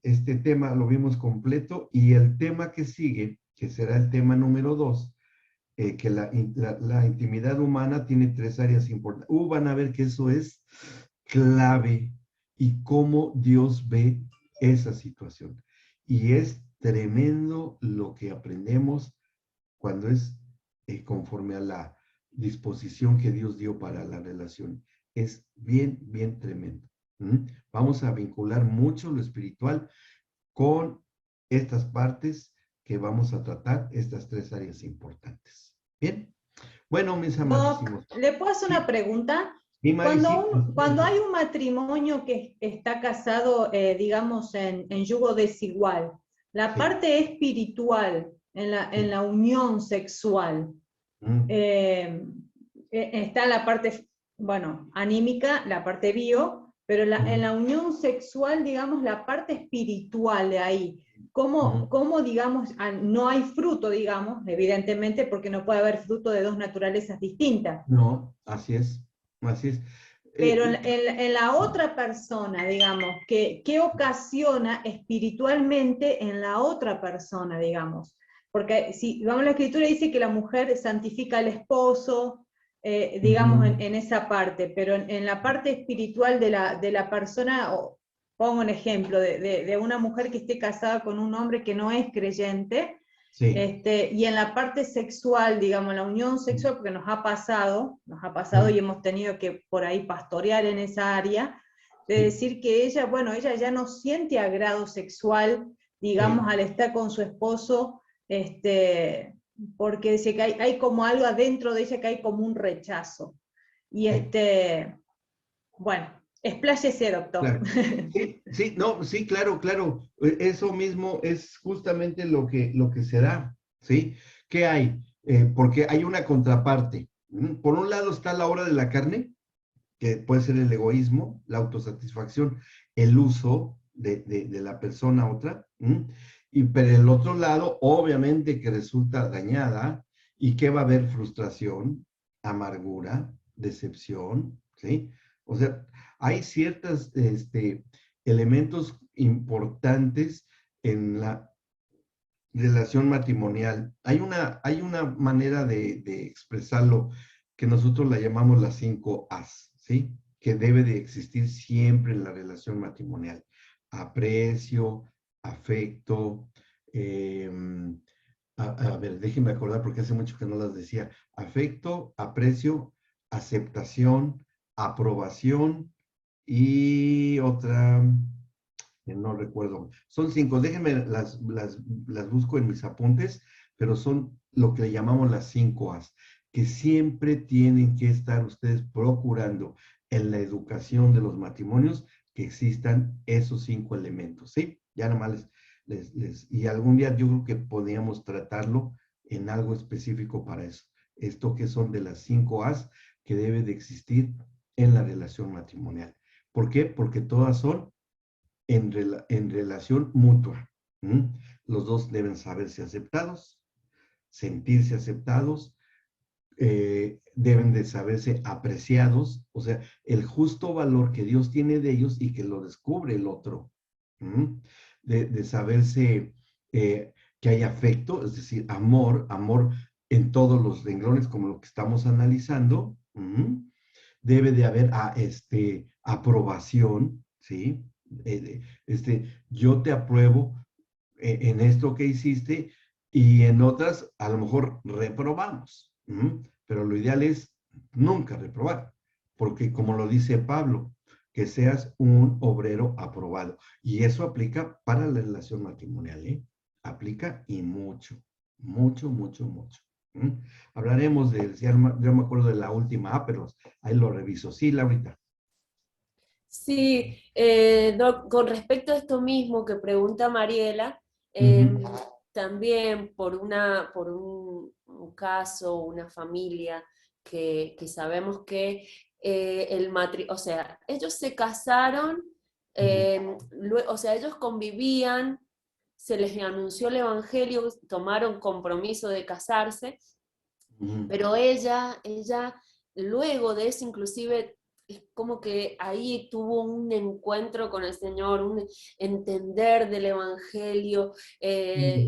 este tema, lo vimos completo, y el tema que sigue, que será el tema número 2, que la intimidad humana tiene tres áreas importantes. Van a ver que eso es clave y cómo Dios ve esa situación. Y es tremendo lo que aprendemos cuando es conforme a la disposición que Dios dio para la relación. Es bien, bien tremendo. Vamos a vincular mucho lo espiritual con estas partes que vamos a tratar, estas tres áreas importantes. Bien, bueno, mis Doc, amadísimos. ¿le puedo hacer una Sí, pregunta? mi Mari, sí. Cuando hay un matrimonio que está casado, digamos, en yugo desigual, la Sí, parte espiritual en sí. la unión sexual, eh, está la parte, bueno, anímica, la parte bio, pero en la unión sexual, digamos, la parte espiritual de ahí, ¿cómo, digamos, no hay fruto, digamos, evidentemente, porque no puede haber fruto de dos naturalezas distintas? No, así es, así es. Pero Eh, en la otra persona, digamos, ¿qué ocasiona espiritualmente en la otra persona, digamos? Porque si vamos a la escritura dice que la mujer santifica al esposo, digamos, en esa parte, pero en la parte espiritual de la persona, pongo un ejemplo de una mujer que esté casada con un hombre que no es creyente, sí. y en la parte sexual, digamos, la unión sexual, porque nos ha pasado y hemos tenido que por ahí pastorear en esa área, de Sí, decir que ella, bueno, ella ya no siente agrado sexual, digamos, sí, al estar con su esposo, porque dice que hay como algo adentro de ella que hay como un rechazo. Y sí. bueno, expláyese, doctor. Claro. Sí, sí, no, sí, claro, claro. Eso mismo es justamente lo que se da, ¿sí? ¿Qué hay? Porque hay una contraparte. Por un lado está la obra de la carne, que puede ser el egoísmo, la autosatisfacción, el uso de la persona a otra. Y pero el otro lado, obviamente que resulta dañada y que va a haber frustración, amargura, decepción, ¿sí? O sea, hay ciertas elementos importantes en la relación matrimonial. Hay una manera de expresarlo que nosotros la llamamos las 5 As, ¿sí? Que debe de existir siempre en la relación matrimonial. Aprecio, afecto, eh, a ver, déjenme acordar porque hace mucho que no las decía. Afecto, aprecio, aceptación, aprobación y otra, que no recuerdo. Son 5, déjenme, las busco en mis apuntes, pero son lo que le llamamos las 5 As, que siempre tienen que estar ustedes procurando en la educación de los matrimonios que existan esos 5 elementos, ¿sí? Ya nomás y algún día yo creo que podríamos tratarlo en algo específico para eso. Esto que son de las 5 As que debe de existir en la relación matrimonial. ¿Por qué? Porque todas son en relación mutua. ¿Mm? Los dos deben saberse aceptados, sentirse aceptados, deben de saberse apreciados, o sea, el justo valor que Dios tiene de ellos y que lo descubre el otro. ¿Mm? De saberse que hay afecto, es decir, amor en todos los renglones como lo que estamos analizando. ¿Mm? Debe de haber aprobación, ¿sí? Yo te apruebo en esto que hiciste y en otras a lo mejor reprobamos, pero lo ideal es nunca reprobar, porque como lo dice Pablo, que seas un obrero aprobado. Y eso aplica para la relación matrimonial, ¿eh? Aplica y mucho, mucho, mucho, mucho. Hablaremos de, ya no me acuerdo de la última A, pero ahí lo reviso. Sí, Laurita. Sí, Doc, con respecto a esto mismo que pregunta Mariela, también por un caso, una familia que sabemos que o sea, ellos se casaron, o sea, ellos convivían, se les anunció el evangelio, tomaron compromiso de casarse, pero ella, luego de eso inclusive es como que ahí tuvo un encuentro con el Señor, un entender del Evangelio,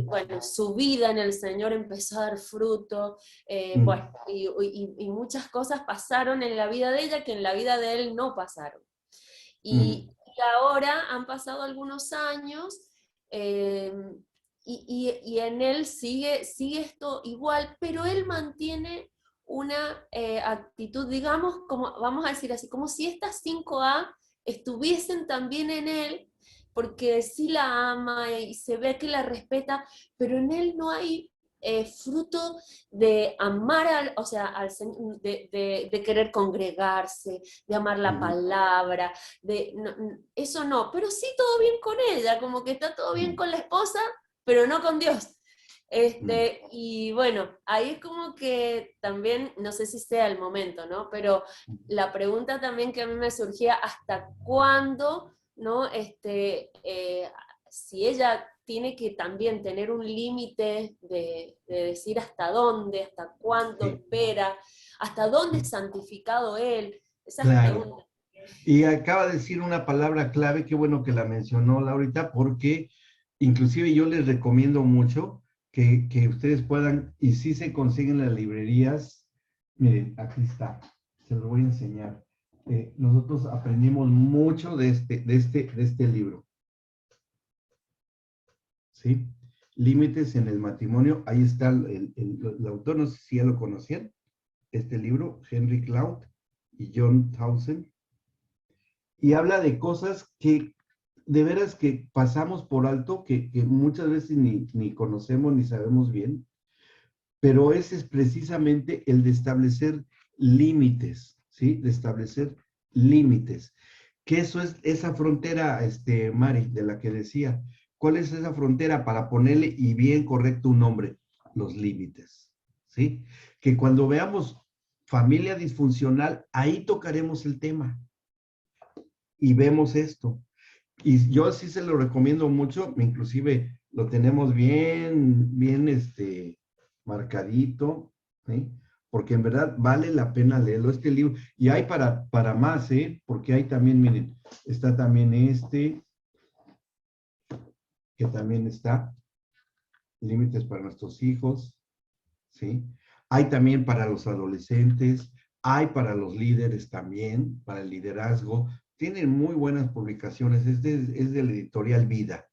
bueno, su vida en el Señor empezó a dar fruto, bueno, y muchas cosas pasaron en la vida de ella que en la vida de él no pasaron. Y ahora han pasado algunos años, y en él sigue esto igual, pero él mantiene una actitud, digamos, como, vamos a decir así, como si estas 5A estuviesen también en él, porque sí la ama y se ve que la respeta, pero en él no hay fruto de amar, o sea, de querer congregarse, de amar la palabra, eso no, pero sí todo bien con ella, como que está todo bien con la esposa, pero no con Dios. Y bueno, ahí es como que también, no sé si sea el momento, ¿no? Pero la pregunta también que a mí me surgía, ¿hasta cuándo, ¿no? Si ella tiene que también tener un límite de decir hasta dónde, hasta cuánto espera, hasta dónde es santificado él, esas preguntas. Y acaba de decir una palabra clave, qué bueno que la mencionó Laurita, porque inclusive yo les recomiendo mucho que ustedes puedan, y si se consiguen las librerías, miren, aquí está, se los voy a enseñar. Nosotros aprendimos mucho de este libro. ¿Sí? Límites en el matrimonio, ahí está el autor, no sé si ya lo conocían, este libro, Henry Cloud y John Townsend, y habla de cosas que de veras que pasamos por alto, que muchas veces ni conocemos ni sabemos bien, pero ese es precisamente el de establecer límites, ¿sí? De establecer límites. Que eso es esa frontera, Mari, de la que decía. ¿Cuál es esa frontera para ponerle y bien correcto un nombre? Los límites, ¿sí? Que cuando veamos familia disfuncional, ahí tocaremos el tema y vemos esto. Y yo sí se lo recomiendo mucho, inclusive lo tenemos bien, marcadito, ¿sí? Porque en verdad vale la pena leerlo, este libro. Y hay para más, ¿eh? Porque hay también, miren, está también que también está, límites para nuestros hijos, ¿sí? Hay también para los adolescentes, hay para los líderes también, para el liderazgo. Tienen muy buenas publicaciones, es de la editorial Vida.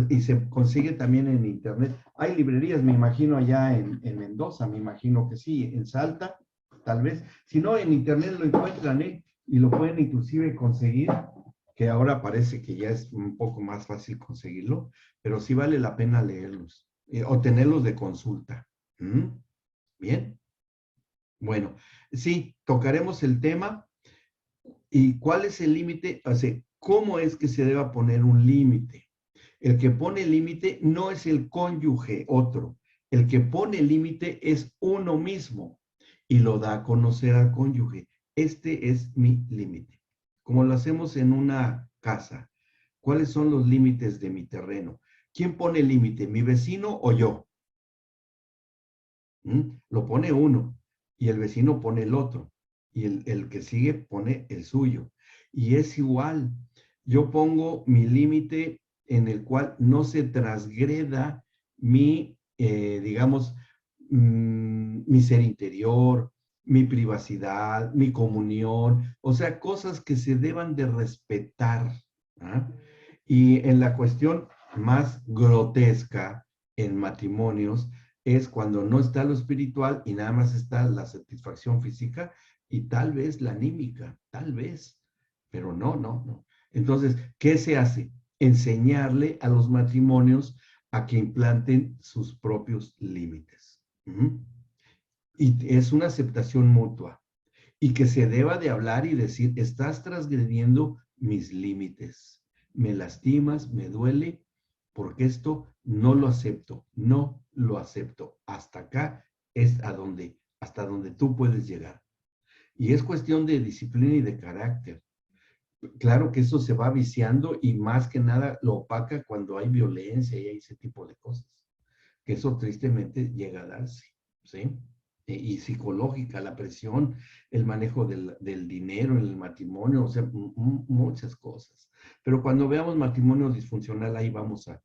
Y se consigue también en internet. Hay librerías, me imagino, allá en Mendoza, me imagino que sí, en Salta, tal vez. Si no, en internet lo encuentran, ¿eh? Y lo pueden inclusive conseguir, que ahora parece que ya es un poco más fácil conseguirlo, pero sí vale la pena leerlos o tenerlos de consulta. ¿Mm? Bien. Bueno, sí, tocaremos el tema y cuál es el límite, o sea, cómo es que se debe poner un límite. El que pone el límite no es el cónyuge, otro. El que pone el límite es uno mismo y lo da a conocer al cónyuge. Este es mi límite. Como lo hacemos en una casa. ¿Cuáles son los límites de mi terreno? ¿Quién pone el límite? ¿Mi vecino o yo? Lo pone uno y el vecino pone el otro y el que sigue pone el suyo. Y es igual, yo pongo mi límite en el cual no se transgreda mi, digamos, mi ser interior, mi privacidad, mi comunión, o sea, cosas que se deban de respetar. ¿Ah? Y en la cuestión más grotesca en matrimonios, es cuando no está lo espiritual y nada más está la satisfacción física y tal vez la anímica, tal vez, pero no. Entonces, ¿qué se hace? Enseñarle a los matrimonios a que implanten sus propios límites. Y es una aceptación mutua y que se deba de hablar y decir, estás transgrediendo mis límites, me lastimas, me duele, porque esto no lo acepto, no lo acepto. Hasta acá es hasta donde tú puedes llegar. Y es cuestión de disciplina y de carácter. Claro que eso se va viciando y más que nada lo opaca cuando hay violencia y hay ese tipo de cosas. Que eso tristemente llega a darse, ¿sí? Y psicológica, la presión, el manejo del dinero en el matrimonio, o sea, muchas cosas. Pero cuando veamos matrimonio disfuncional, ahí vamos a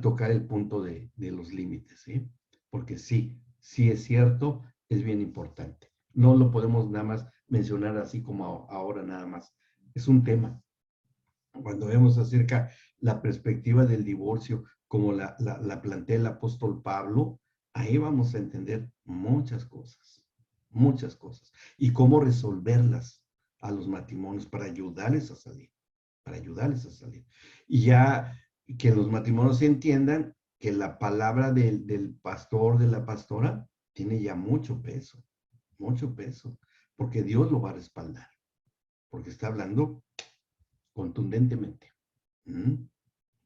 tocar el punto de los límites, ¿sí? Porque sí es cierto, es bien importante. No lo podemos nada más mencionar así como ahora nada más. Es un tema. Cuando vemos acerca la perspectiva del divorcio, como la plantea el apóstol Pablo, ahí vamos a entender muchas cosas, y cómo resolverlas a los matrimonios para ayudarles a salir, Y ya que los matrimonios entiendan que la palabra del pastor, de la pastora, tiene ya mucho peso, porque Dios lo va a respaldar, porque está hablando contundentemente.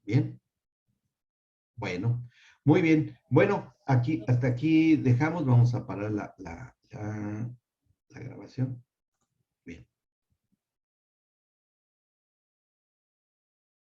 Bien, bueno, muy bien. Bueno, hasta aquí dejamos, vamos a parar la grabación.